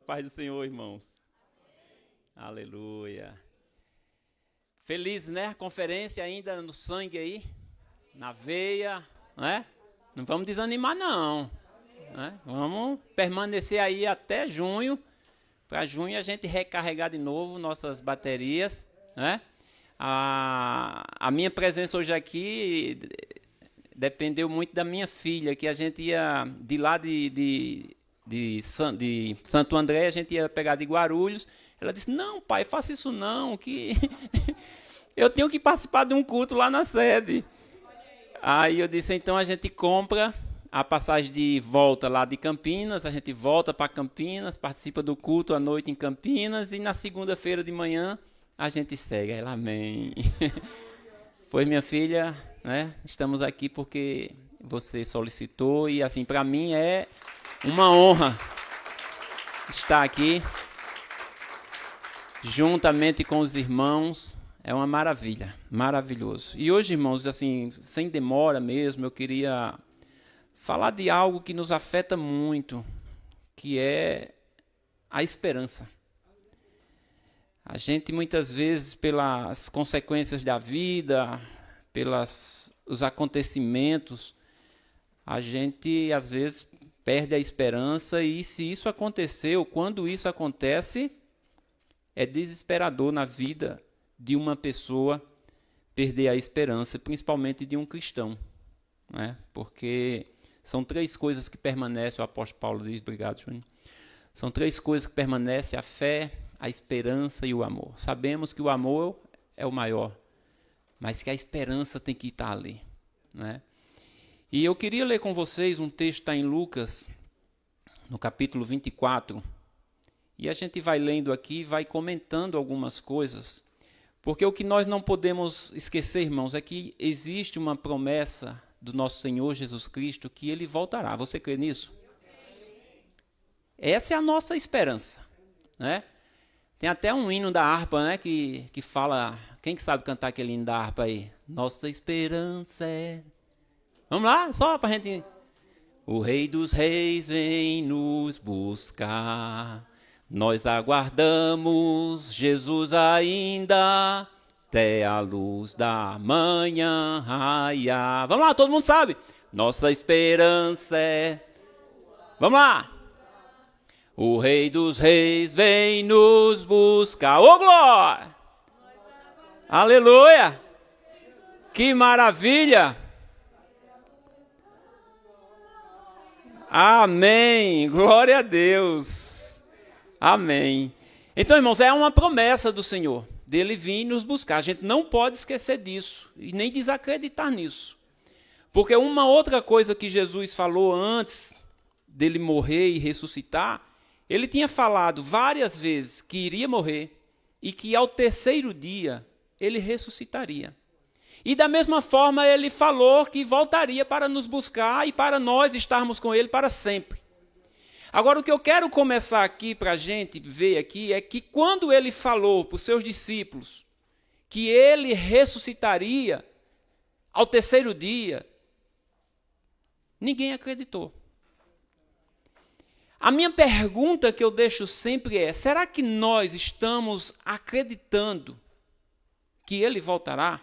Paz do Senhor, irmãos. Aleluia. Feliz, né? A conferência ainda no sangue aí, na veia, né? Não vamos desanimar, não. Né? Vamos permanecer aí até junho. Para junho a gente recarregar de novo nossas baterias, né? A minha presença hoje aqui dependeu muito da minha filha, que a gente ia de lá de Santo André, a gente ia pegar de Guarulhos. Ela disse, não, pai, faça isso não, que eu tenho que participar de um culto lá na sede. Aí eu disse, então a gente compra a passagem de volta lá de Campinas, a gente volta para Campinas, participa do culto à noite em Campinas, e na segunda-feira de manhã a gente segue. Ela, amém. Pois, minha filha, né, estamos aqui porque você solicitou, e assim, para mim é uma honra estar aqui juntamente com os irmãos. É uma maravilha, maravilhoso. E hoje, irmãos, assim, sem demora mesmo, eu queria falar de algo que nos afeta muito, que é a esperança. A gente, muitas vezes, pelas consequências da vida, pelos acontecimentos, a gente, às vezes, perde a esperança, e se isso aconteceu, quando isso acontece, é desesperador na vida de uma pessoa perder a esperança, principalmente de um cristão, né? Porque são 3 coisas que permanecem, o apóstolo Paulo diz, obrigado, Júnior, são 3 coisas que permanecem: a fé, a esperança e o amor. Sabemos que o amor é o maior, mas que a esperança tem que estar ali, né? E eu queria ler com vocês um texto que está em Lucas, no capítulo 24, e a gente vai lendo aqui, vai comentando algumas coisas, porque o que nós não podemos esquecer, irmãos, é que existe uma promessa do nosso Senhor Jesus Cristo que Ele voltará. Você crê nisso? Essa é a nossa esperança, né? Tem até um hino da harpa, né, que fala... Quem que sabe cantar aquele hino da harpa aí? Nossa esperança é... Vamos lá, só para a gente... O Rei dos Reis vem nos buscar... Nós aguardamos Jesus ainda até a luz da manhã raiar. Vamos lá, todo mundo sabe. Nossa esperança é... Vamos lá. O Rei dos Reis vem nos buscar. Ô, glória! Aleluia! Que maravilha! Amém! Glória a Deus! Amém. Então, irmãos, é uma promessa do Senhor, dele vir nos buscar. A gente não pode esquecer disso e nem desacreditar nisso. Porque uma outra coisa que Jesus falou antes dele morrer e ressuscitar, ele tinha falado várias vezes que iria morrer e que ao 3º dia ele ressuscitaria. E da mesma forma ele falou que voltaria para nos buscar e para nós estarmos com ele para sempre. Agora, o que eu quero começar aqui para a gente ver aqui é que quando ele falou para os seus discípulos que ele ressuscitaria ao 3º dia, ninguém acreditou. A minha pergunta que eu deixo sempre é: será que nós estamos acreditando que ele voltará?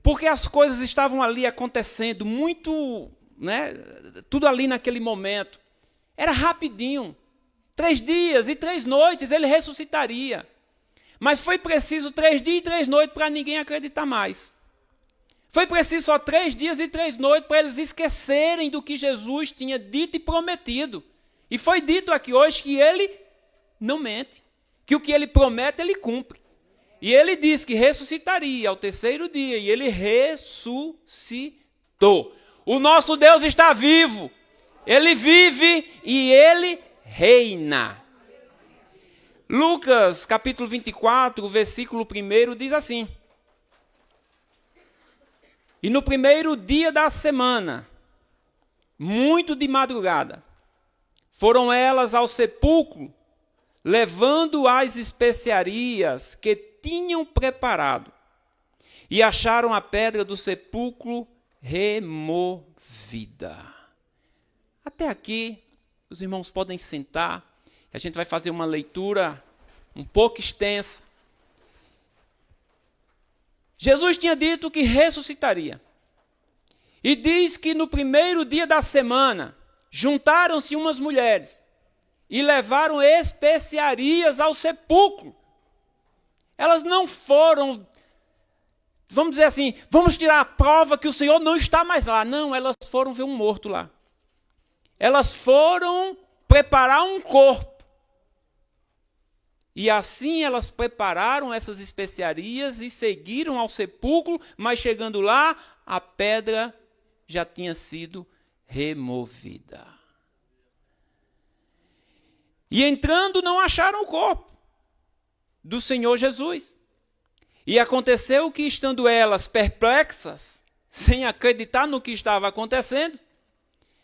Porque as coisas estavam ali acontecendo muito, né, tudo ali naquele momento. Era rapidinho. 3 dias e 3 noites ele ressuscitaria. Mas foi preciso 3 dias e 3 noites para ninguém acreditar mais. Foi preciso só 3 dias e 3 noites para eles esquecerem do que Jesus tinha dito e prometido. E foi dito aqui hoje que ele não mente. Que o que ele promete, ele cumpre. E ele disse que ressuscitaria ao 3º dia. E ele ressuscitou. O nosso Deus está vivo. Ele vive e ele reina. Lucas, capítulo 24, versículo 1, diz assim: E no 1º dia da semana, muito de madrugada, foram elas ao sepulcro, levando as especiarias que tinham preparado, e acharam a pedra do sepulcro removida. Até aqui, os irmãos podem sentar, a gente vai fazer uma leitura um pouco extensa. Jesus tinha dito que ressuscitaria. E diz que no 1º dia da semana, juntaram-se umas mulheres e levaram especiarias ao sepulcro. Elas não foram, vamos dizer assim, vamos tirar a prova que o Senhor não está mais lá. Não, elas foram ver um morto lá. Elas foram preparar um corpo. E assim elas prepararam essas especiarias e seguiram ao sepulcro, mas chegando lá, a pedra já tinha sido removida. E entrando, não acharam o corpo do Senhor Jesus. E aconteceu que, estando elas perplexas, sem acreditar no que estava acontecendo,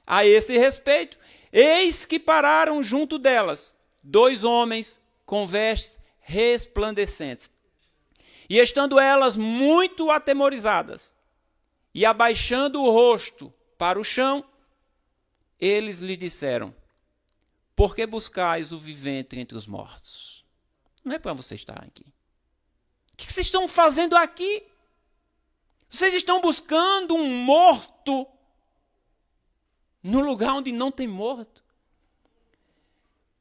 a esse respeito, eis que pararam junto delas 2 homens com vestes resplandecentes. E estando elas muito atemorizadas, e abaixando o rosto para o chão, eles lhe disseram: por que buscais o vivente entre os mortos? Não é para você estar aqui. O que vocês estão fazendo aqui? Vocês estão buscando um morto no lugar onde não tem morto.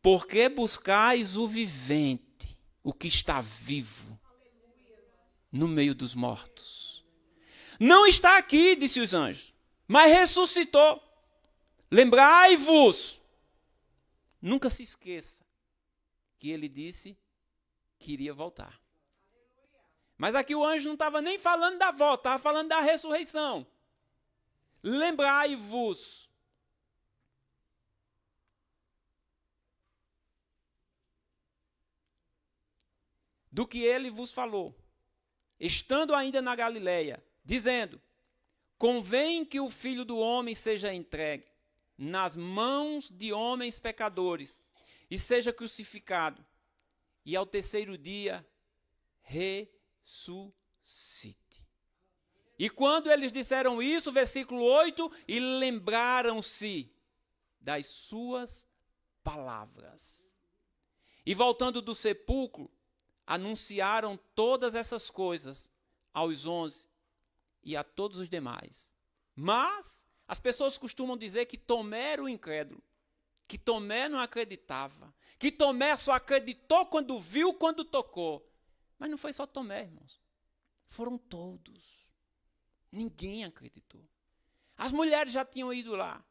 Por que buscais o vivente, o que está vivo, no meio dos mortos? Não está aqui, disse os anjos, mas ressuscitou. Lembrai-vos, nunca se esqueça, que ele disse que iria voltar. Mas aqui o anjo não estava nem falando da volta, estava falando da ressurreição. Lembrai-vos. Do que ele vos falou, estando ainda na Galileia, dizendo: convém que o Filho do Homem seja entregue nas mãos de homens pecadores, e seja crucificado, e ao terceiro dia ressuscite. E quando eles disseram isso, versículo 8, e lembraram-se das suas palavras. E voltando do sepulcro, anunciaram todas essas coisas aos 11 e a todos os demais. Mas as pessoas costumam dizer que Tomé era o incrédulo, que Tomé não acreditava, que Tomé só acreditou quando viu, quando tocou. Mas não foi só Tomé, irmãos. Foram todos. Ninguém acreditou. As mulheres já tinham ido lá.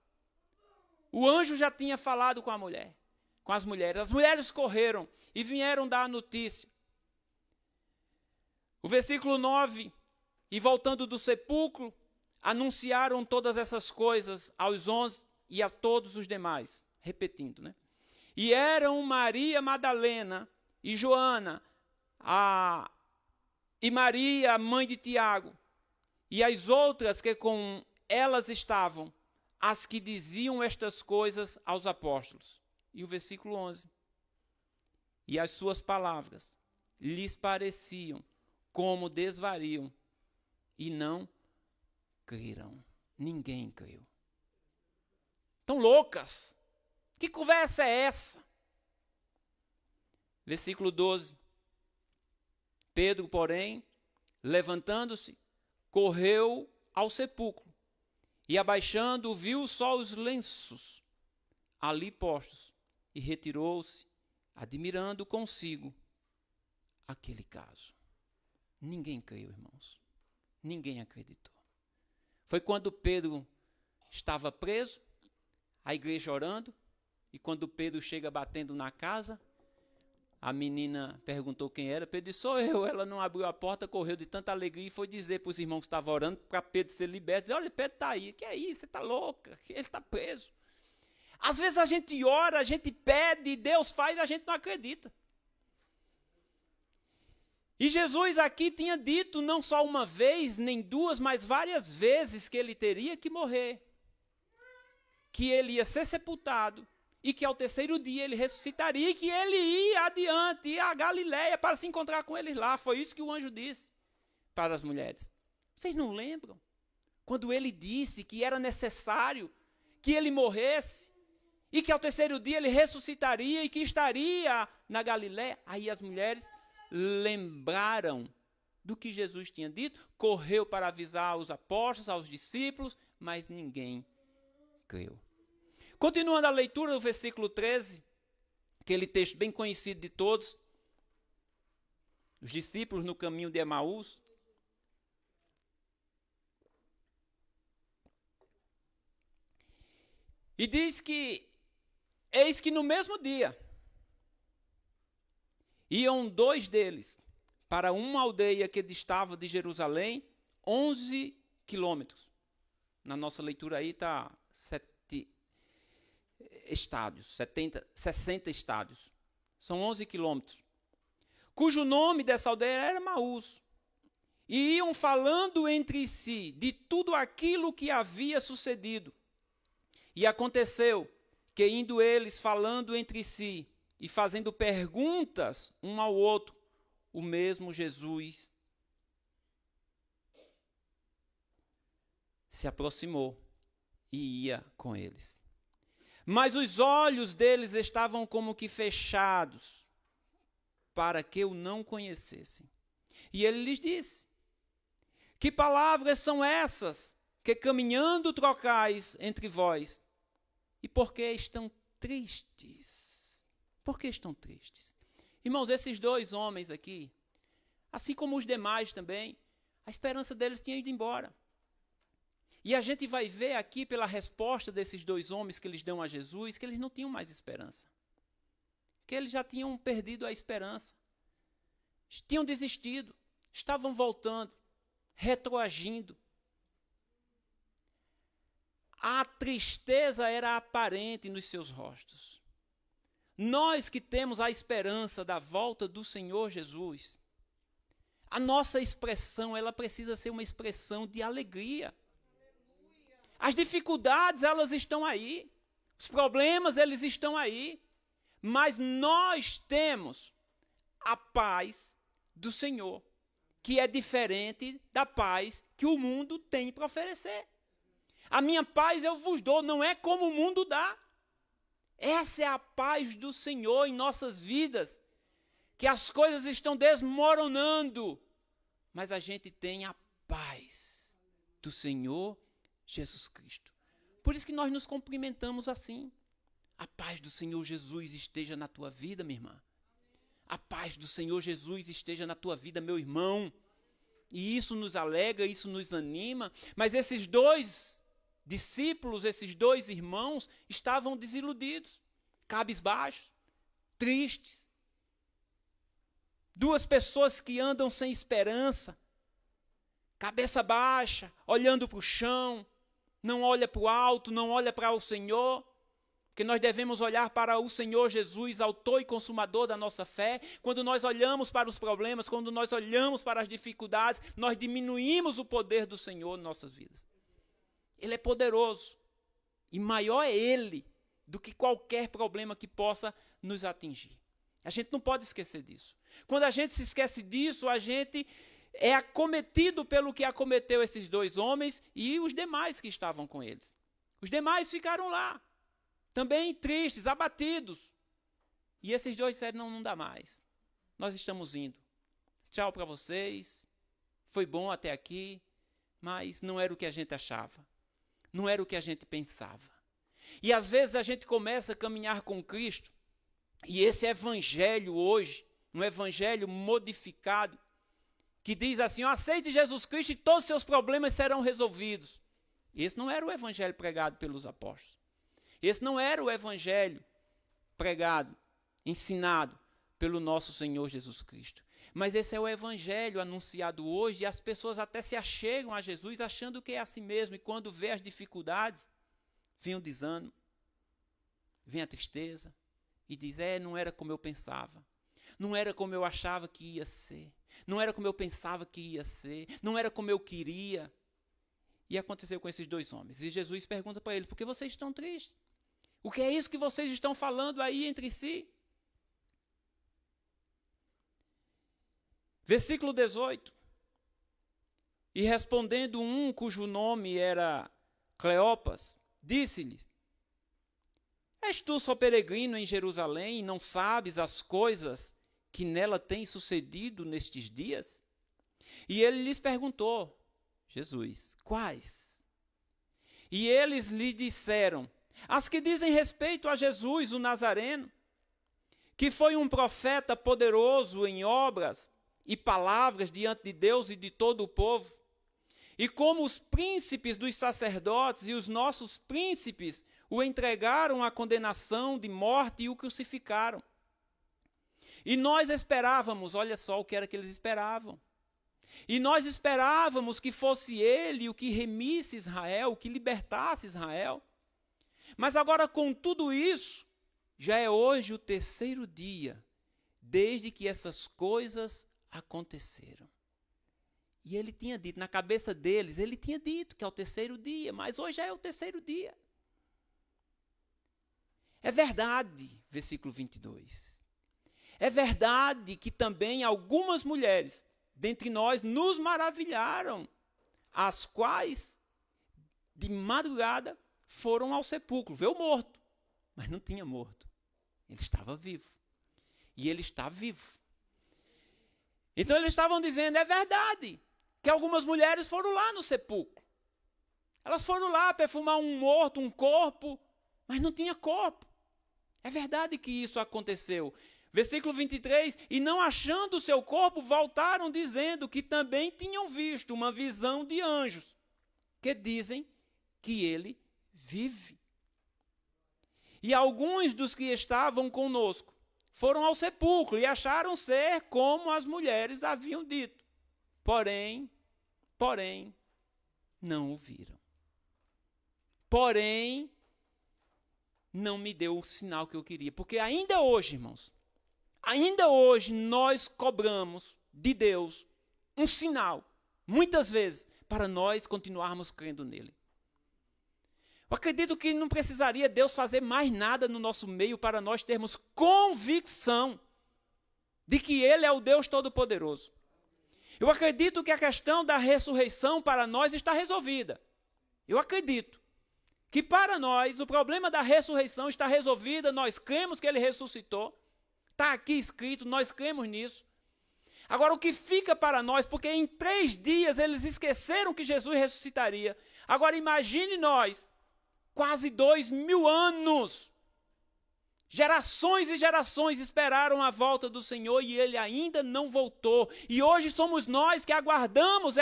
O anjo já tinha falado com a mulher, com as mulheres. As mulheres correram e vieram dar a notícia. O versículo 9, e voltando do sepulcro, anunciaram todas essas coisas aos 11 e a todos os demais. Repetindo, né? E eram Maria Madalena e Joana, e Maria, mãe de Tiago, e as outras que com elas estavam, as que diziam estas coisas aos apóstolos. E o versículo 11. E as suas palavras lhes pareciam como desvariam, e não creram. Ninguém creu. Estão loucas. Que conversa é essa? Versículo 12. Pedro, porém, levantando-se, correu ao sepulcro, e abaixando, viu só os lenços ali postos, e retirou-se, admirando consigo aquele caso. Ninguém creu, irmãos. Ninguém acreditou. Foi quando Pedro estava preso, a igreja orando, e quando Pedro chega batendo na casa, a menina perguntou quem era. Pedro disse: sou eu. Ela não abriu a porta, correu de tanta alegria e foi dizer para os irmãos que estavam orando, para Pedro ser liberto, dizer: olha, Pedro está aí. Que é isso? Você está louca? Ele está preso. Às vezes a gente ora, a gente pede, Deus faz, a gente não acredita. E Jesus aqui tinha dito não só uma vez, nem duas, mas várias vezes que ele teria que morrer, que ele ia ser sepultado, e que ao terceiro dia ele ressuscitaria, e que ele ia adiante, ia à Galileia para se encontrar com eles lá. Foi isso que o anjo disse para as mulheres. Vocês não lembram? Quando ele disse que era necessário que ele morresse, e que ao terceiro dia ele ressuscitaria, e que estaria na Galileia. Aí as mulheres lembraram do que Jesus tinha dito, correu para avisar os apóstolos, aos discípulos, mas ninguém creu. Continuando a leitura do versículo 13, aquele texto bem conhecido de todos, os discípulos no caminho de Emaús. E diz que, eis que no mesmo dia, iam 2 deles para uma aldeia que distava de Jerusalém 11 quilômetros. Na nossa leitura aí está estádios, 60 estádios. São 11 quilômetros. Cujo nome dessa aldeia era Emaús. E iam falando entre si de tudo aquilo que havia sucedido. E aconteceu que, indo eles falando entre si e fazendo perguntas um ao outro, o mesmo Jesus se aproximou e ia com eles. Mas os olhos deles estavam como que fechados, para que o não conhecessem. E ele lhes disse: que palavras são essas que caminhando trocais entre vós? E por que estão tristes? Por que estão tristes? Irmãos, esses dois homens aqui, assim como os demais também, a esperança deles tinha ido embora. E a gente vai ver aqui pela resposta desses dois homens que eles dão a Jesus, que eles não tinham mais esperança. Que eles já tinham perdido a esperança. Tinham desistido, estavam voltando, retroagindo. A tristeza era aparente nos seus rostos. Nós que temos a esperança da volta do Senhor Jesus, a nossa expressão, ela precisa ser uma expressão de alegria. As dificuldades, elas estão aí. Os problemas, eles estão aí. Mas nós temos a paz do Senhor, que é diferente da paz que o mundo tem para oferecer. A minha paz eu vos dou, não é como o mundo dá. Essa é a paz do Senhor em nossas vidas, que as coisas estão desmoronando, mas a gente tem a paz do Senhor Jesus Cristo. Por isso que nós nos cumprimentamos assim. A paz do Senhor Jesus esteja na tua vida, minha irmã. A paz do Senhor Jesus esteja na tua vida, meu irmão. E isso nos alegra, isso nos anima. Mas esses dois discípulos, esses dois irmãos, estavam desiludidos, cabisbaixos, tristes. Duas pessoas que andam sem esperança, cabeça baixa, olhando para o chão, não olha para o alto, não olha para o Senhor, porque nós devemos olhar para o Senhor Jesus, autor e consumador da nossa fé. Quando nós olhamos para os problemas, quando nós olhamos para as dificuldades, nós diminuímos o poder do Senhor em nossas vidas. Ele é poderoso, e maior é Ele do que qualquer problema que possa nos atingir. A gente não pode esquecer disso. Quando a gente se esquece disso, a gente é acometido pelo que acometeu esses dois homens e os demais que estavam com eles. Os demais ficaram lá, também tristes, abatidos. E esses dois disseram: não dá mais. Nós estamos indo. Tchau para vocês. Foi bom até aqui, mas não era o que a gente achava. Não era o que a gente pensava. E às vezes a gente começa a caminhar com Cristo, e esse evangelho hoje, um evangelho modificado, que diz assim: aceite Jesus Cristo e todos os seus problemas serão resolvidos. Esse não era o evangelho pregado pelos apóstolos. Esse não era o evangelho pregado, ensinado pelo nosso Senhor Jesus Cristo. Mas esse é o evangelho anunciado hoje, e as pessoas até se achegam a Jesus achando que é assim mesmo, e quando vê as dificuldades, vem o desânimo, vem a tristeza, e diz: não era como eu pensava, não era como eu achava que ia ser, não era como eu pensava que ia ser, não era como eu queria. E aconteceu com esses dois homens. E Jesus pergunta para eles: por que vocês estão tristes? O que é isso que vocês estão falando aí entre si? Versículo 18. E respondendo um cujo nome era Cleopas, disse-lhe: és tu só peregrino em Jerusalém e não sabes as coisas que nela têm sucedido nestes dias? E ele lhes perguntou, Jesus: quais? E eles lhe disseram: as que dizem respeito a Jesus, o Nazareno, que foi um profeta poderoso em obras e palavras diante de Deus e de todo o povo. E como os príncipes dos sacerdotes e os nossos príncipes o entregaram à condenação de morte e o crucificaram. E nós esperávamos, olha só o que era que eles esperavam. E nós esperávamos que fosse ele o que remisse Israel, o que libertasse Israel. Mas agora, com tudo isso, já é hoje o terceiro dia, desde que essas coisas aconteceram. E ele tinha dito, na cabeça deles, ele tinha dito que é o terceiro dia, mas hoje já é o terceiro dia. É verdade, versículo 22. É verdade que também algumas mulheres dentre nós nos maravilharam, as quais, de madrugada, foram ao sepulcro, ver o morto. Mas não tinha morto. Ele estava vivo. E ele está vivo. Então eles estavam dizendo, é verdade, que algumas mulheres foram lá no sepulcro. Elas foram lá perfumar um morto, um corpo, mas não tinha corpo. É verdade que isso aconteceu. Versículo 23, e não achando o seu corpo, voltaram dizendo que também tinham visto uma visão de anjos, que dizem que ele vive. E alguns dos que estavam conosco foram ao sepulcro e acharam ser como as mulheres haviam dito. Porém, não o viram. Porém, não me deu o sinal que eu queria. Porque ainda hoje, irmãos, ainda hoje nós cobramos de Deus um sinal, muitas vezes, para nós continuarmos crendo nele. Eu acredito que não precisaria Deus fazer mais nada no nosso meio para nós termos convicção de que ele é o Deus Todo-Poderoso. Eu acredito que a questão da ressurreição para nós está resolvida. Eu acredito que para nós o problema da ressurreição está resolvido, nós cremos que ele ressuscitou. Está aqui escrito, nós cremos nisso. Agora, o que fica para nós, porque em 3 dias eles esqueceram que Jesus ressuscitaria. Agora, imagine nós, quase 2000 anos, gerações e gerações esperaram a volta do Senhor e ele ainda não voltou. E hoje somos nós que aguardamos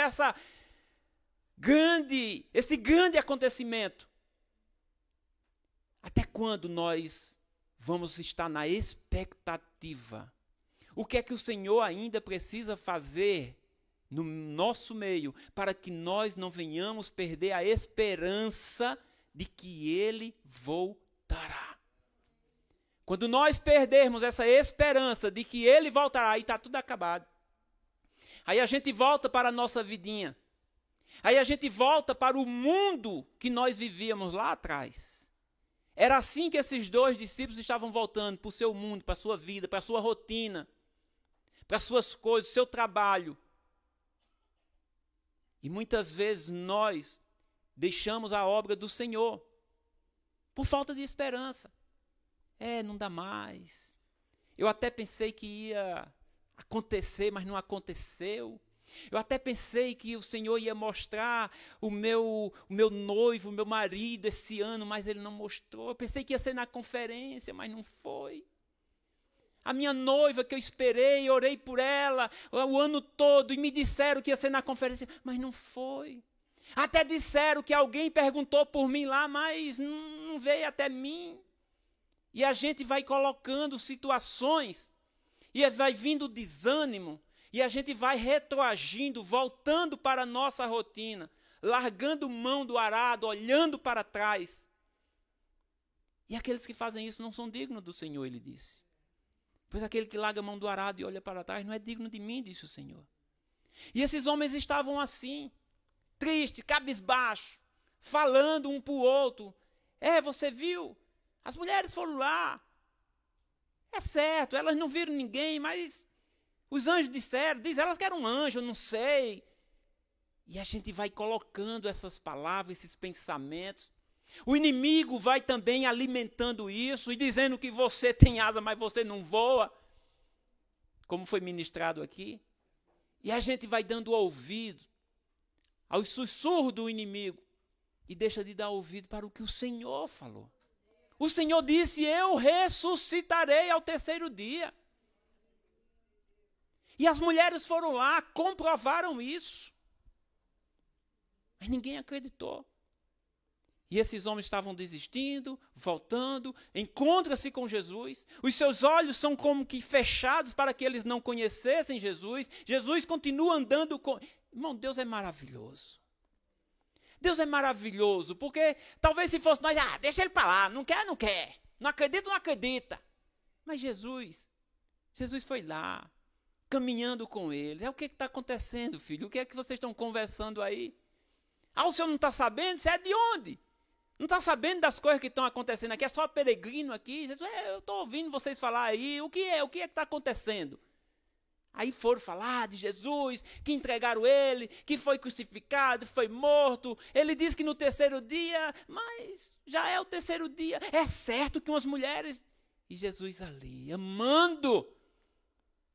esse grande acontecimento. Até quando nós vamos estar na expectativa? O que é que o Senhor ainda precisa fazer no nosso meio para que nós não venhamos perder a esperança de que Ele voltará? Quando nós perdermos essa esperança de que Ele voltará, aí está tudo acabado. Aí a gente volta para a nossa vidinha. Aí a gente volta para o mundo que nós vivíamos lá atrás. Era assim que esses 2 discípulos estavam voltando para o seu mundo, para a sua vida, para a sua rotina, para as suas coisas, seu trabalho. E muitas vezes nós deixamos a obra do Senhor por falta de esperança. Não dá mais. Eu até pensei que ia acontecer, mas não aconteceu. Eu até pensei que o Senhor ia mostrar o meu noivo, o meu marido esse ano, mas Ele não mostrou. Eu pensei que ia ser na conferência, mas não foi. A minha noiva que eu esperei, orei por ela o ano todo e me disseram que ia ser na conferência, mas não foi. Até disseram que alguém perguntou por mim lá, mas não veio até mim. E a gente vai colocando situações e vai vindo desânimo. E a gente vai retroagindo, voltando para a nossa rotina, largando mão do arado, olhando para trás. E aqueles que fazem isso não são dignos do Senhor, ele disse. Pois aquele que larga a mão do arado e olha para trás não é digno de mim, disse o Senhor. E esses homens estavam assim, tristes, cabisbaixo, falando um para o outro. Você viu? As mulheres foram lá. É certo, elas não viram ninguém, mas os anjos disseram, diz elas que era um anjo, eu não sei. E a gente vai colocando essas palavras, esses pensamentos. O inimigo vai também alimentando isso e dizendo que você tem asa, mas você não voa, como foi ministrado aqui. E a gente vai dando ouvido aos sussurros do inimigo e deixa de dar ouvido para o que o Senhor falou. O Senhor disse, eu ressuscitarei ao 3º dia. E as mulheres foram lá, comprovaram isso. Mas ninguém acreditou. E esses homens estavam desistindo, voltando, encontra-se com Jesus. Os seus olhos são como que fechados para que eles não conhecessem Jesus. Jesus continua andando com... Irmão, Deus é maravilhoso. Deus é maravilhoso, porque talvez se fosse nós, deixa ele para lá, não quer, não quer. Não acredita, não acredita. Mas Jesus foi lá, caminhando com eles. O que está acontecendo, filho? O que é que vocês estão conversando aí? O senhor não está sabendo? Você é de onde? Não está sabendo das coisas que estão acontecendo aqui? É só peregrino aqui? Jesus, eu estou ouvindo vocês falar aí. O que é que está acontecendo? Aí foram falar de Jesus, que entregaram ele, que foi crucificado, foi morto. Ele disse que no terceiro dia, mas já é o terceiro dia. É certo que umas mulheres... E Jesus ali, amando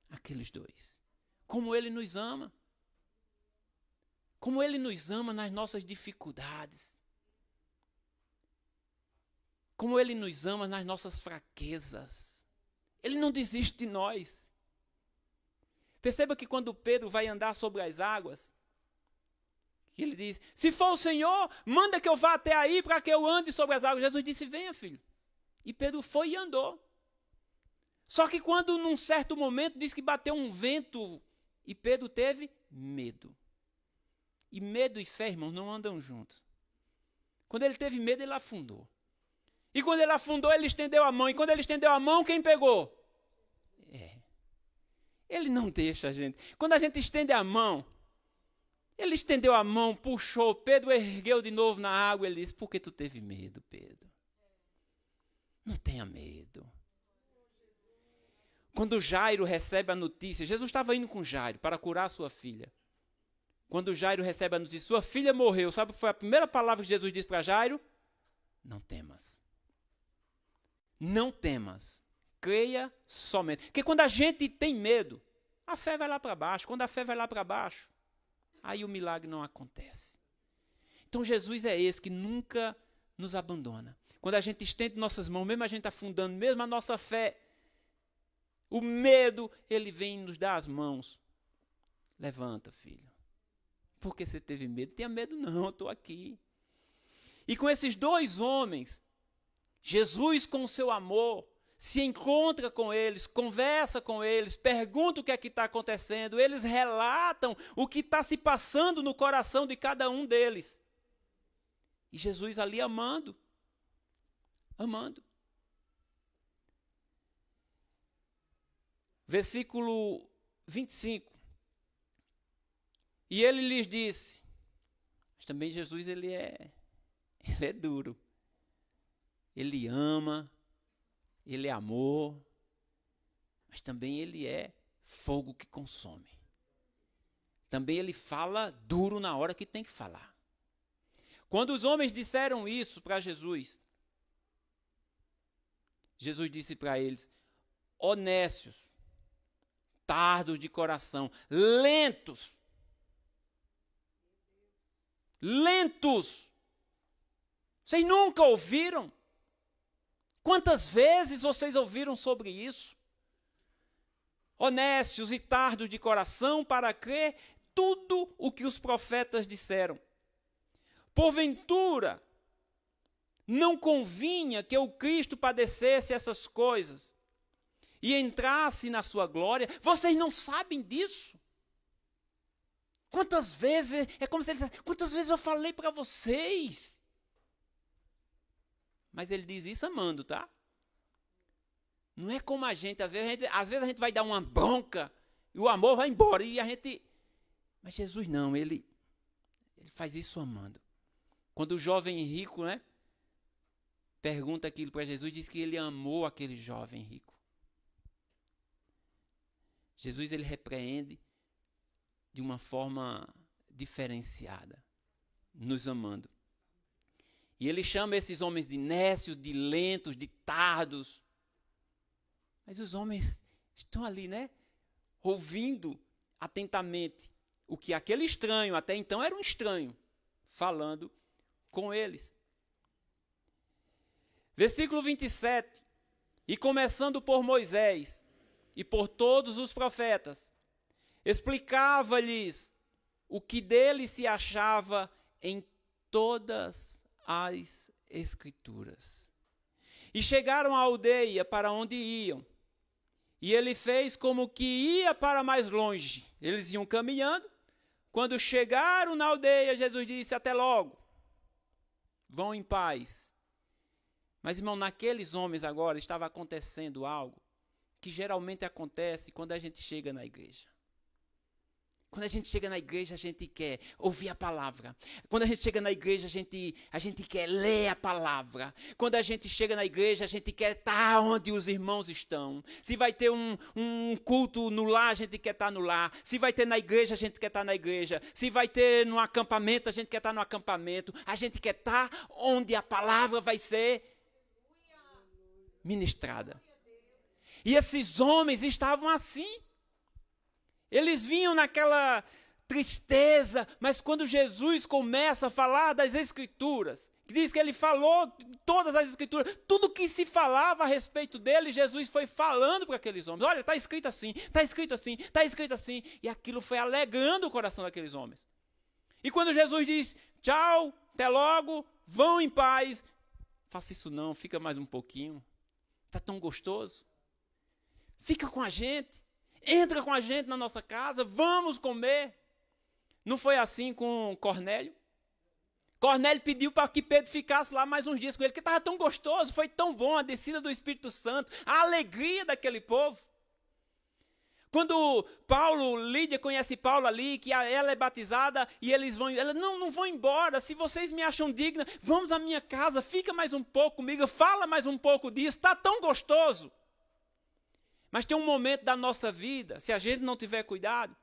aqueles dois. Como ele nos ama. Como ele nos ama nas nossas dificuldades. Como ele nos ama nas nossas fraquezas. Ele não desiste de nós. Perceba que quando Pedro vai andar sobre as águas, ele diz, se for o Senhor, manda que eu vá até aí para que eu ande sobre as águas. Jesus disse, venha, filho. E Pedro foi e andou. Só que quando num certo momento diz que bateu um vento e Pedro teve medo. E medo e fé, irmãos, não andam juntos. Quando ele teve medo, ele afundou. E quando ele afundou, ele estendeu a mão. E quando ele estendeu a mão, quem pegou? Ele não deixa a gente. Quando a gente estende a mão, ele estendeu a mão, puxou, Pedro ergueu de novo na água. Ele disse, por que tu teve medo, Pedro? Não tenha medo. Quando Jairo recebe a notícia, Jesus estava indo com Jairo para curar sua filha. Quando Jairo recebe a notícia, sua filha morreu, sabe qual foi a primeira palavra que Jesus disse para Jairo? Não temas. Não temas. Creia somente. Porque quando a gente tem medo, a fé vai lá para baixo. Quando a fé vai lá para baixo, aí o milagre não acontece. Então Jesus é esse que nunca nos abandona. Quando a gente estende nossas mãos, mesmo a gente afundando, mesmo a nossa fé, o medo, ele vem nos dar as mãos. Levanta, filho. Por que você teve medo? Tenha medo não, eu estou aqui. E com esses dois homens, Jesus com o seu amor, se encontra com eles, conversa com eles, pergunta o que é que está acontecendo, eles relatam o que está se passando no coração de cada um deles. E Jesus ali amando. Versículo 25. E ele lhes disse, mas também Jesus ele é duro. Ele ama, ele é amor, mas também ele é fogo que consome. Também ele fala duro na hora que tem que falar. Quando os homens disseram isso para Jesus, Jesus disse para eles, honestos, tardos de coração, lentos. Vocês nunca ouviram? Quantas vezes vocês ouviram sobre isso? Honestos e tardos de coração para crer tudo o que os profetas disseram. Porventura, não convinha que o Cristo padecesse essas coisas e entrasse na sua glória? Vocês não sabem disso? Quantas vezes, é como se ele dissesse, quantas vezes eu falei para vocês? Mas ele diz isso amando, tá? Não é como a gente, às vezes a gente vai dar uma bronca e o amor vai embora e a gente... Mas Jesus não, ele faz isso amando. Quando o jovem rico, né, pergunta aquilo para Jesus, diz que ele amou aquele jovem rico. Jesus, ele repreende de uma forma diferenciada, nos amando. E ele chama esses homens de nécios, de lentos, de tardos. Mas os homens estão ali, né? Ouvindo atentamente o que aquele estranho, até então era um estranho, falando com eles. Versículo 27. E começando por Moisés e por todos os profetas, explicava-lhes o que dele se achava em todas as Escrituras. E chegaram à aldeia para onde iam. E ele fez como que ia para mais longe. Eles iam caminhando. Quando chegaram na aldeia, Jesus disse, até logo. Vão em paz. Mas, irmão, naqueles homens agora estava acontecendo algo que geralmente acontece quando a gente chega na igreja. Quando a gente chega na igreja, a gente quer ouvir a palavra. Quando a gente chega na igreja, a gente quer ler a palavra. Quando a gente chega na igreja, a gente quer estar onde os irmãos estão. Se vai ter um culto no lar, a gente quer estar no lar. Se vai ter na igreja, a gente quer estar na igreja. Se vai ter no acampamento, a gente quer estar no acampamento. A gente quer estar onde a palavra vai ser ministrada. E esses homens estavam assim. Eles vinham naquela tristeza, mas quando Jesus começa a falar das Escrituras, que diz que ele falou todas as Escrituras, tudo que se falava a respeito dele, Jesus foi falando para aqueles homens. Olha, está escrito assim, está escrito assim, está escrito assim. E aquilo foi alegrando o coração daqueles homens. E quando Jesus diz, tchau, até logo, vão em paz. Faça isso não, fica mais um pouquinho. Está tão gostoso. Fica com a gente. Entra com a gente na nossa casa, vamos comer. Não foi assim com Cornélio? Cornélio pediu para que Pedro ficasse lá mais uns dias com ele, porque estava tão gostoso, foi tão bom a descida do Espírito Santo, a alegria daquele povo. Quando Lídia conhece Paulo ali, que ela é batizada, e eles vão, ela, não vão embora, se vocês me acham digna, vamos à minha casa, fica mais um pouco comigo, fala mais um pouco disso, está tão gostoso. Mas tem um momento da nossa vida, se a gente não tiver cuidado,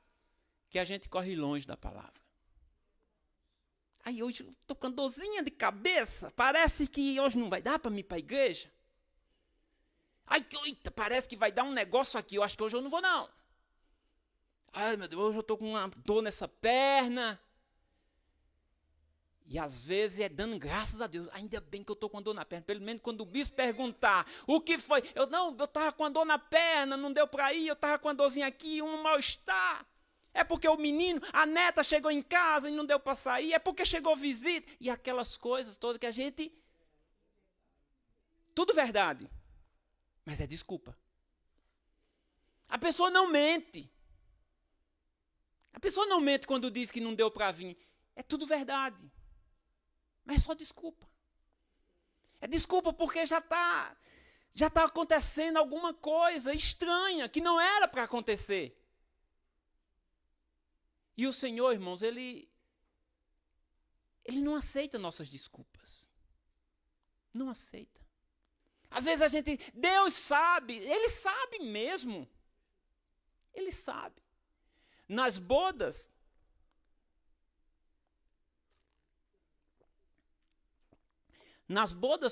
que a gente corre longe da palavra. Aí hoje eu estou com dorzinha de cabeça, parece que hoje não vai dar para me ir para a igreja. Ai, eita, parece que vai dar um negócio aqui, eu acho que hoje eu não vou não. Ai, meu Deus, hoje eu estou com uma dor nessa perna. E às vezes é dando graças a Deus. Ainda bem que eu estou com dor na perna. Pelo menos quando o bispo perguntar o que foi. Eu estava com a dor na perna, não deu para ir. Eu estava com a dorzinha aqui, um mal-estar. É porque o menino, a neta chegou em casa e não deu para sair. É porque chegou visita. E aquelas coisas todas que a gente... Tudo verdade. Mas é desculpa. A pessoa não mente. A pessoa não mente quando diz que não deu para vir. É tudo verdade. Mas é só desculpa. É desculpa porque já está acontecendo alguma coisa estranha que não era para acontecer. E o Senhor, irmãos, Ele não aceita nossas desculpas. Não aceita. Às vezes Deus sabe, Ele sabe mesmo. Ele sabe. Nas bodas,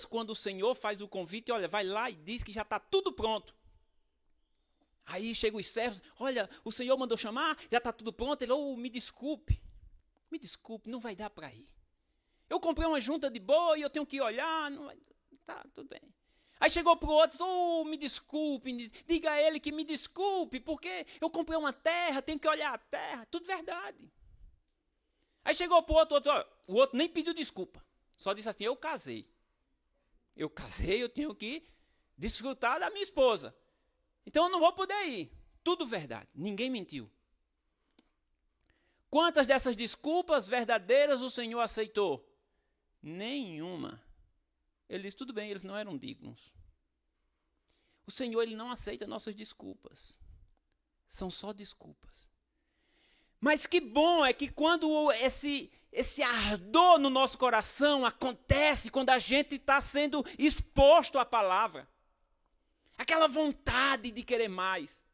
quando o Senhor faz o convite, olha, vai lá e diz que já está tudo pronto. Aí chegam os servos, olha, o Senhor mandou chamar, já está tudo pronto. Ele, me desculpe, não vai dar para ir. Eu comprei uma junta de boi, eu tenho que olhar, não vai, tá, tudo bem. Aí chegou para o outro, me desculpe, diga a ele que me desculpe, porque eu comprei uma terra, tenho que olhar a terra, tudo verdade. Aí chegou para o outro nem pediu desculpa, só disse assim, eu casei, eu tenho que desfrutar da minha esposa, então eu não vou poder ir, tudo verdade, ninguém mentiu. Quantas dessas desculpas verdadeiras o Senhor aceitou? Nenhuma. Ele disse, tudo bem, eles não eram dignos. O Senhor, Ele não aceita nossas desculpas. São só desculpas. Mas que bom é que quando esse ardor no nosso coração acontece, quando a gente está sendo exposto à palavra. Aquela vontade de querer mais.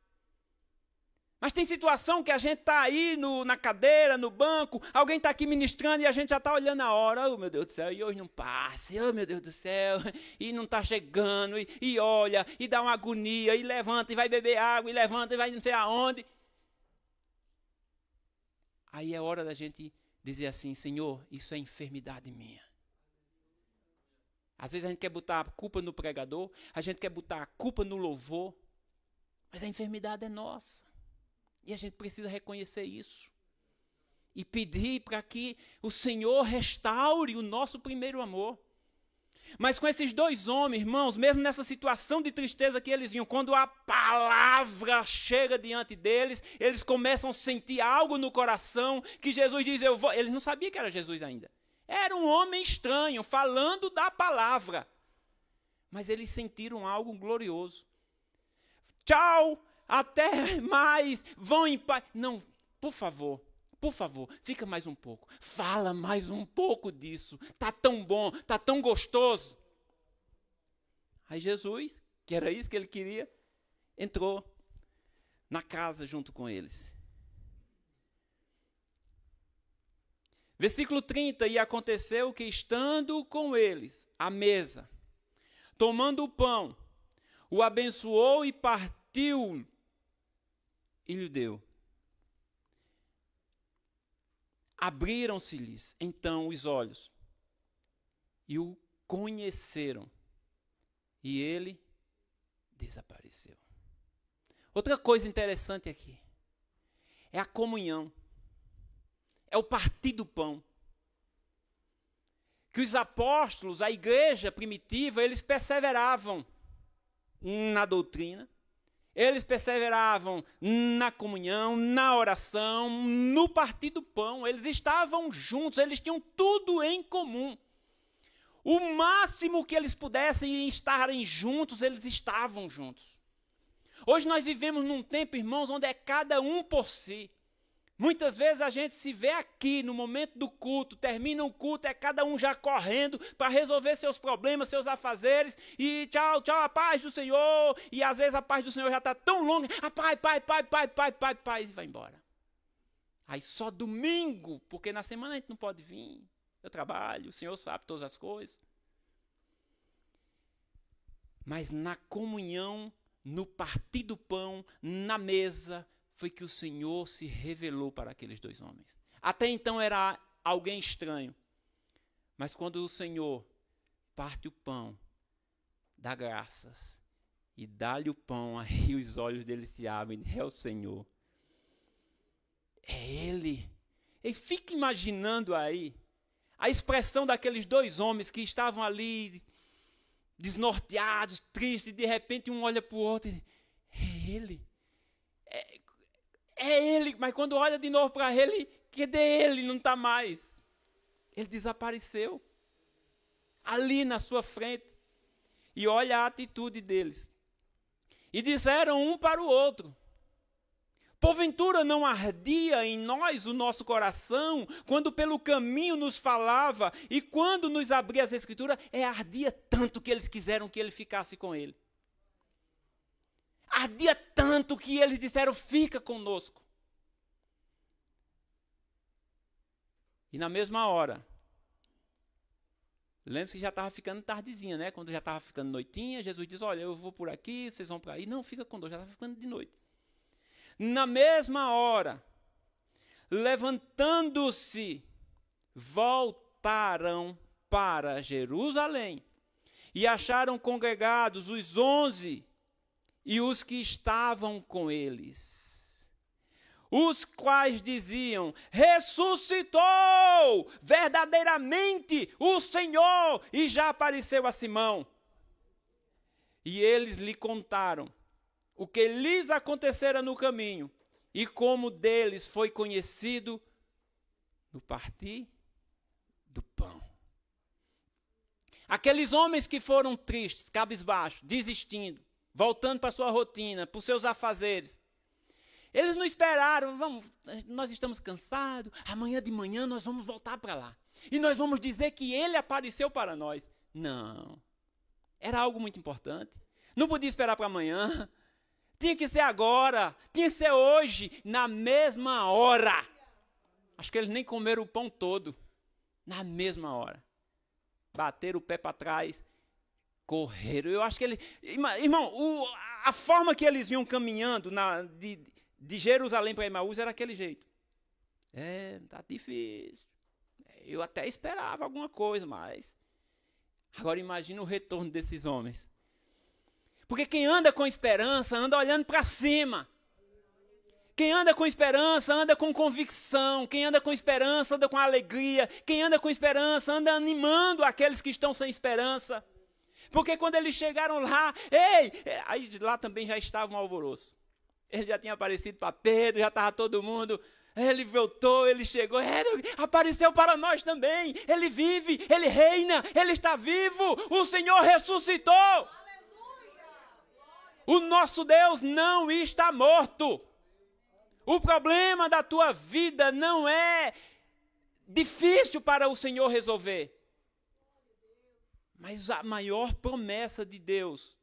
Mas tem situação que a gente está aí na cadeira, no banco, alguém está aqui ministrando e a gente já está olhando a hora, oh meu Deus do céu, e hoje não passa, oh meu Deus do céu, e não está chegando, e olha, e dá uma agonia, e levanta, e vai beber água, e levanta, e vai não sei aonde. Aí é hora da gente dizer assim, Senhor, isso é enfermidade minha. Às vezes a gente quer botar a culpa no pregador, a gente quer botar a culpa no louvor, mas a enfermidade é nossa. E a gente precisa reconhecer isso. E pedir para que o Senhor restaure o nosso primeiro amor. Mas com esses dois homens, irmãos, mesmo nessa situação de tristeza que eles vinham, quando a palavra chega diante deles, eles começam a sentir algo no coração, que Jesus diz, eu vou. Eles não sabiam que era Jesus ainda. Era um homem estranho, falando da palavra. Mas eles sentiram algo glorioso. Tchau, até mais, vão em paz. Não, por favor, fica mais um pouco. Fala mais um pouco disso. Tá tão bom, tá tão gostoso. Aí Jesus, que era isso que ele queria, entrou na casa junto com eles. Versículo 30, e aconteceu que estando com eles à mesa, tomando o pão, o abençoou e partiu e lhe deu. Abriram-se-lhes então os olhos e o conheceram, e ele desapareceu. Outra coisa interessante aqui é a comunhão, é o partir do pão. Que os apóstolos, a igreja primitiva, eles perseveravam na doutrina, eles perseveravam na comunhão, na oração, no partir do pão. Eles estavam juntos, eles tinham tudo em comum. O máximo que eles pudessem estarem juntos, eles estavam juntos. Hoje nós vivemos num tempo, irmãos, onde é cada um por si. Muitas vezes a gente se vê aqui no momento do culto, termina o culto, é cada um já correndo para resolver seus problemas, seus afazeres, e tchau, tchau, a paz do Senhor, e às vezes a paz do Senhor já está tão longa, a paz, e vai embora. Aí só domingo, porque na semana a gente não pode vir, eu trabalho, o Senhor sabe todas as coisas. Mas na comunhão, no partir do pão, na mesa, foi que o Senhor se revelou para aqueles dois homens. Até então era alguém estranho. Mas quando o Senhor parte o pão, dá graças e dá-lhe o pão, aí os olhos dele se abrem. É o Senhor. É Ele. E fica imaginando aí a expressão daqueles dois homens que estavam ali desnorteados, tristes, e de repente um olha para o outro e diz, é Ele. É Ele, mas quando olha de novo para ele, cadê ele? Não está mais. Ele desapareceu. Ali na sua frente. E olha a atitude deles. E disseram um para o outro, porventura não ardia em nós o nosso coração, quando pelo caminho nos falava, e quando nos abria as Escrituras, ardia tanto que eles quiseram que ele ficasse com ele. Ardia tanto que eles disseram, fica conosco. E na mesma hora, lembre-se que já estava ficando tardezinha, né? Quando já estava ficando noitinha, Jesus diz, olha, eu vou por aqui, vocês vão por aí. Não, fica conosco, já estava ficando de noite. Na mesma hora, levantando-se, voltaram para Jerusalém e acharam congregados os 11 e os que estavam com eles, os quais diziam, ressuscitou verdadeiramente o Senhor e já apareceu a Simão. E eles lhe contaram o que lhes acontecera no caminho e como deles foi conhecido no partir do pão. Aqueles homens que foram tristes, cabisbaixos, desistindo, voltando para a sua rotina, para os seus afazeres. Eles não esperaram, nós estamos cansados, amanhã de manhã nós vamos voltar para lá. E nós vamos dizer que ele apareceu para nós. Não. Era algo muito importante. Não podia esperar para amanhã. Tinha que ser agora. Tinha que ser hoje, na mesma hora. Acho que eles nem comeram o pão todo. Na mesma hora. Bateram o pé para trás. Correram. Eu acho que eles... Irmão, a forma que eles vinham caminhando de Jerusalém para Emaús era aquele jeito. Tá difícil. Eu até esperava alguma coisa, mas... Agora imagina o retorno desses homens. Porque quem anda com esperança, anda olhando para cima. Quem anda com esperança, anda com convicção. Quem anda com esperança, anda com alegria. Quem anda com esperança, anda animando aqueles que estão sem esperança. Porque quando eles chegaram lá, aí lá também já estava um alvoroço. Ele já tinha aparecido para Pedro, já estava todo mundo Ele voltou, ele chegou, ele apareceu para nós também. Ele vive, ele reina, ele está vivo. O Senhor ressuscitou. O nosso Deus não está morto. O problema da tua vida não é difícil para o Senhor resolver. Mas a maior promessa de Deus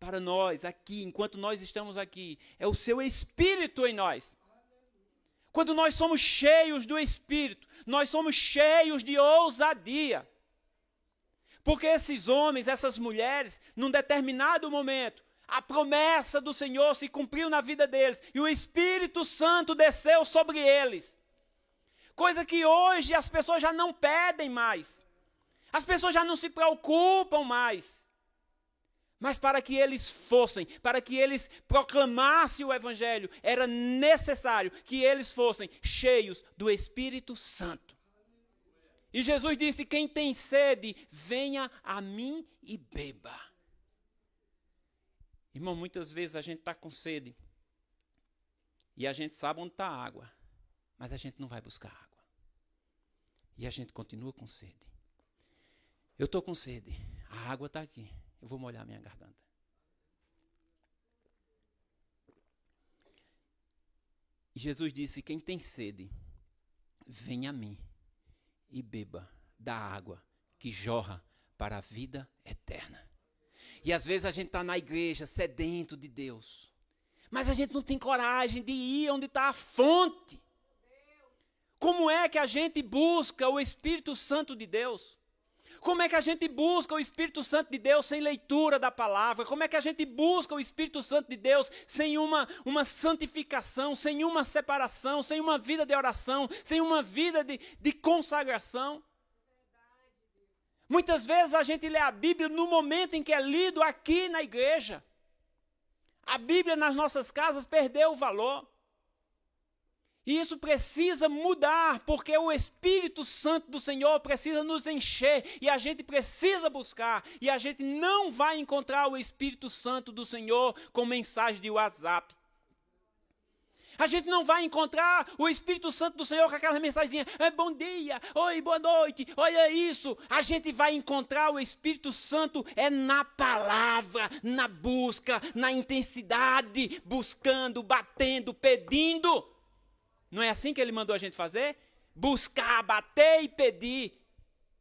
para nós aqui, enquanto nós estamos aqui, é o seu Espírito em nós. Quando nós somos cheios do Espírito, nós somos cheios de ousadia. Porque esses homens, essas mulheres, num determinado momento, a promessa do Senhor se cumpriu na vida deles e o Espírito Santo desceu sobre eles. Coisa que hoje as pessoas já não pedem mais. As pessoas já não se preocupam mais. Mas para que eles fossem, para que eles proclamassem o Evangelho, era necessário que eles fossem cheios do Espírito Santo. E Jesus disse: quem tem sede, venha a mim e beba. Irmão, muitas vezes a gente está com sede e a gente sabe onde está a água, mas a gente não vai buscar água. E a gente continua com sede. Eu estou com sede, a água está aqui. Eu vou molhar minha garganta. E Jesus disse: quem tem sede, venha a mim e beba da água que jorra para a vida eterna. E às vezes a gente está na igreja sedento de Deus, mas a gente não tem coragem de ir onde está a fonte. Como é que a gente busca o Espírito Santo de Deus? Como é que a gente busca o Espírito Santo de Deus sem leitura da palavra? Como é que a gente busca o Espírito Santo de Deus sem uma santificação, sem uma separação, sem uma vida de oração, sem uma vida de consagração? Muitas vezes a gente lê a Bíblia no momento em que é lido aqui na igreja. A Bíblia nas nossas casas perdeu o valor. E isso precisa mudar, porque o Espírito Santo do Senhor precisa nos encher, e a gente precisa buscar, e a gente não vai encontrar o Espírito Santo do Senhor com mensagem de WhatsApp. A gente não vai encontrar o Espírito Santo do Senhor com aquela mensagenzinha: bom dia, oi, boa noite, olha isso. A gente vai encontrar o Espírito Santo na palavra, na busca, na intensidade, buscando, batendo, pedindo. Não é assim que ele mandou a gente fazer? Buscar, bater e pedir.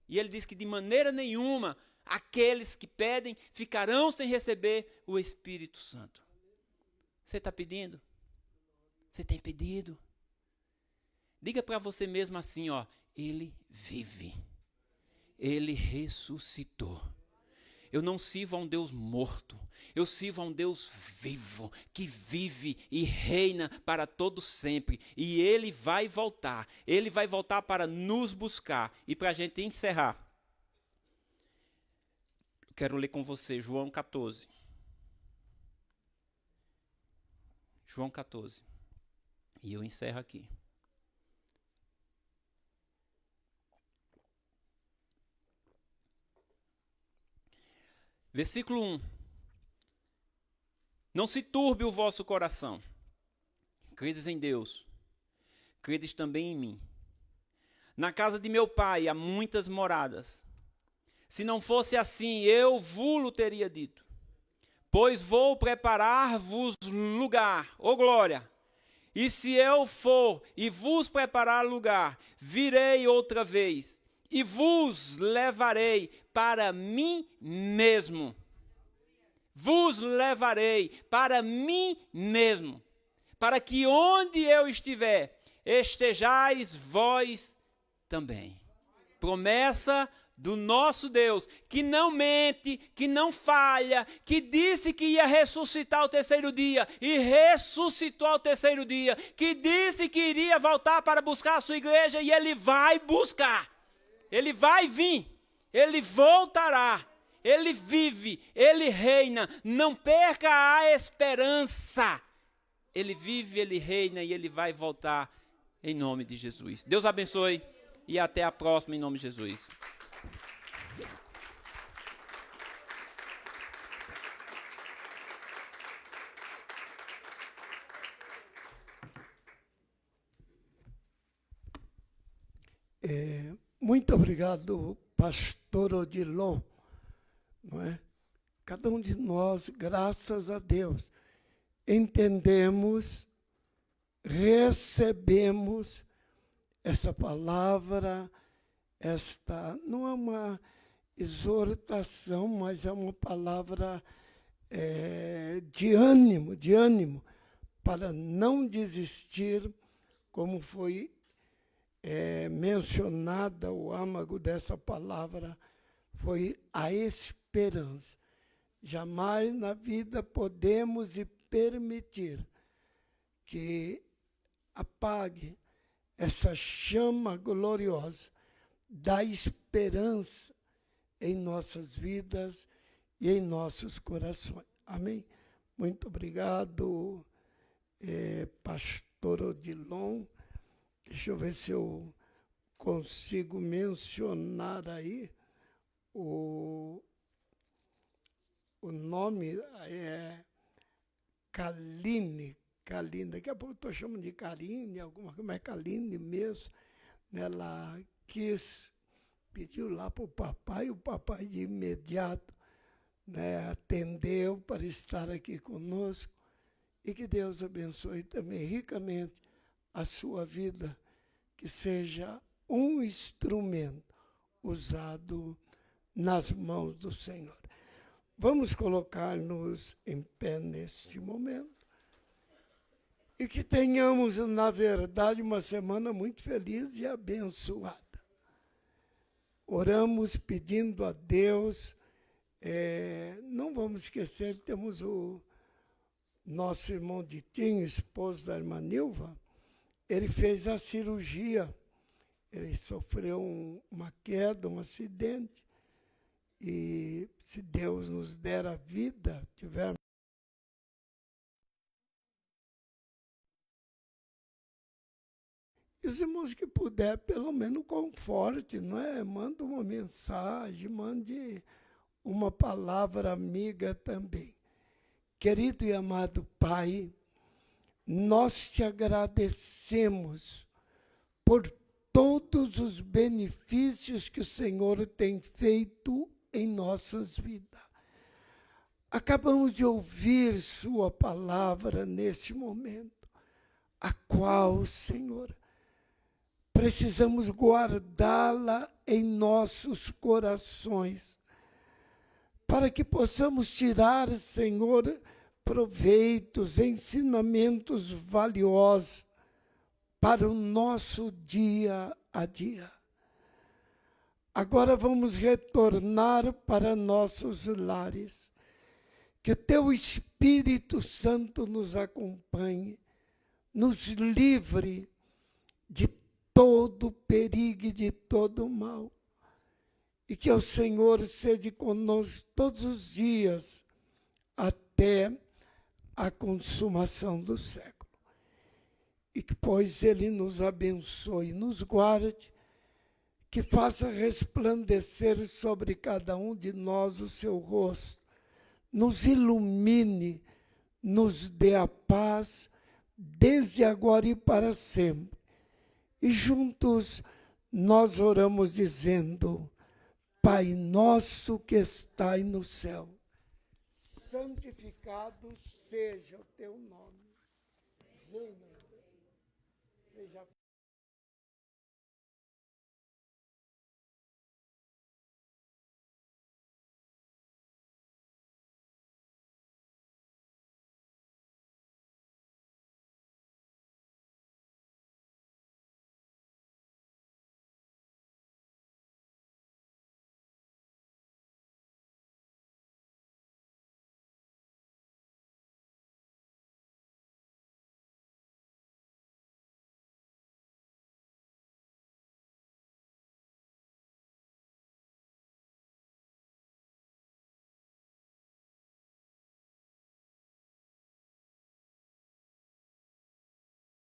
E ele diz que de maneira nenhuma aqueles que pedem ficarão sem receber o Espírito Santo. Você está pedindo? Você tem pedido? Diga para você mesmo assim, ó: ele vive. Ele ressuscitou. Eu não sirvo a um Deus morto. Eu sirvo a um Deus vivo, que vive e reina para todo sempre. E Ele vai voltar. Ele vai voltar para nos buscar. E para a gente encerrar, quero ler com você João 14. João 14. E eu encerro aqui. Versículo 1. Não se turbe o vosso coração. Credes em Deus, credes também em mim. Na casa de meu pai há muitas moradas. Se não fosse assim, eu vos teria dito. Pois vou preparar-vos lugar, ó glória. E se eu for e vos preparar lugar, virei outra vez e vos levarei para mim mesmo. Vos levarei para mim mesmo, para que onde eu estiver, estejais vós também. Promessa do nosso Deus, que não mente, que não falha, que disse que ia ressuscitar ao terceiro dia, e ressuscitou ao terceiro dia, que disse que iria voltar para buscar a sua igreja, e Ele vai buscar. Ele vai vir, Ele voltará. Ele vive, Ele reina, não perca a esperança. Ele vive, Ele reina e Ele vai voltar em nome de Jesus. Deus abençoe e até a próxima em nome de Jesus. Muito obrigado, pastor Odilon. Não é? Cada um de nós, graças a Deus, entendemos, recebemos essa palavra, não é uma exortação, mas é uma palavra de ânimo, para não desistir, como foi mencionada, o âmago dessa palavra foi a esperança. Jamais na vida podemos e permitir que apague essa chama gloriosa da esperança em nossas vidas e em nossos corações. Amém? Muito obrigado, pastor Odilon. Deixa eu ver se eu consigo mencionar aí o nome é Kaline. Daqui a pouco estou chamando de Karine, alguma coisa, mas é Kaline mesmo. Ela pediu lá para o papai de imediato atendeu para estar aqui conosco. E que Deus abençoe também ricamente a sua vida, que seja um instrumento usado nas mãos do Senhor. Vamos colocar-nos em pé neste momento e que tenhamos, na verdade, uma semana muito feliz e abençoada. Oramos pedindo a Deus, não vamos esquecer, temos o nosso irmão Ditinho, esposo da irmã Nilva, ele fez a cirurgia, ele sofreu uma queda, um acidente, e se Deus nos der a vida, tivermos e os irmãos que puder, pelo menos conforte, não é? Manda uma mensagem, mande uma palavra amiga também. Querido e amado Pai, nós te agradecemos por todos os benefícios que o Senhor tem feito em nossas vidas. Acabamos de ouvir sua palavra neste momento, a qual, Senhor, precisamos guardá-la em nossos corações, para que possamos tirar, Senhor, proveitos, ensinamentos valiosos para o nosso dia a dia. Agora vamos retornar para nossos lares. Que o Teu Espírito Santo nos acompanhe, nos livre de todo perigo e de todo mal. E que o Senhor seja conosco todos os dias, até a consumação do século. E que, pois, Ele nos abençoe, nos guarde, que faça resplandecer sobre cada um de nós o seu rosto, nos ilumine, nos dê a paz, desde agora e para sempre. E juntos nós oramos dizendo: Pai nosso que estais no céu, santificado seja o teu nome. Venha, seja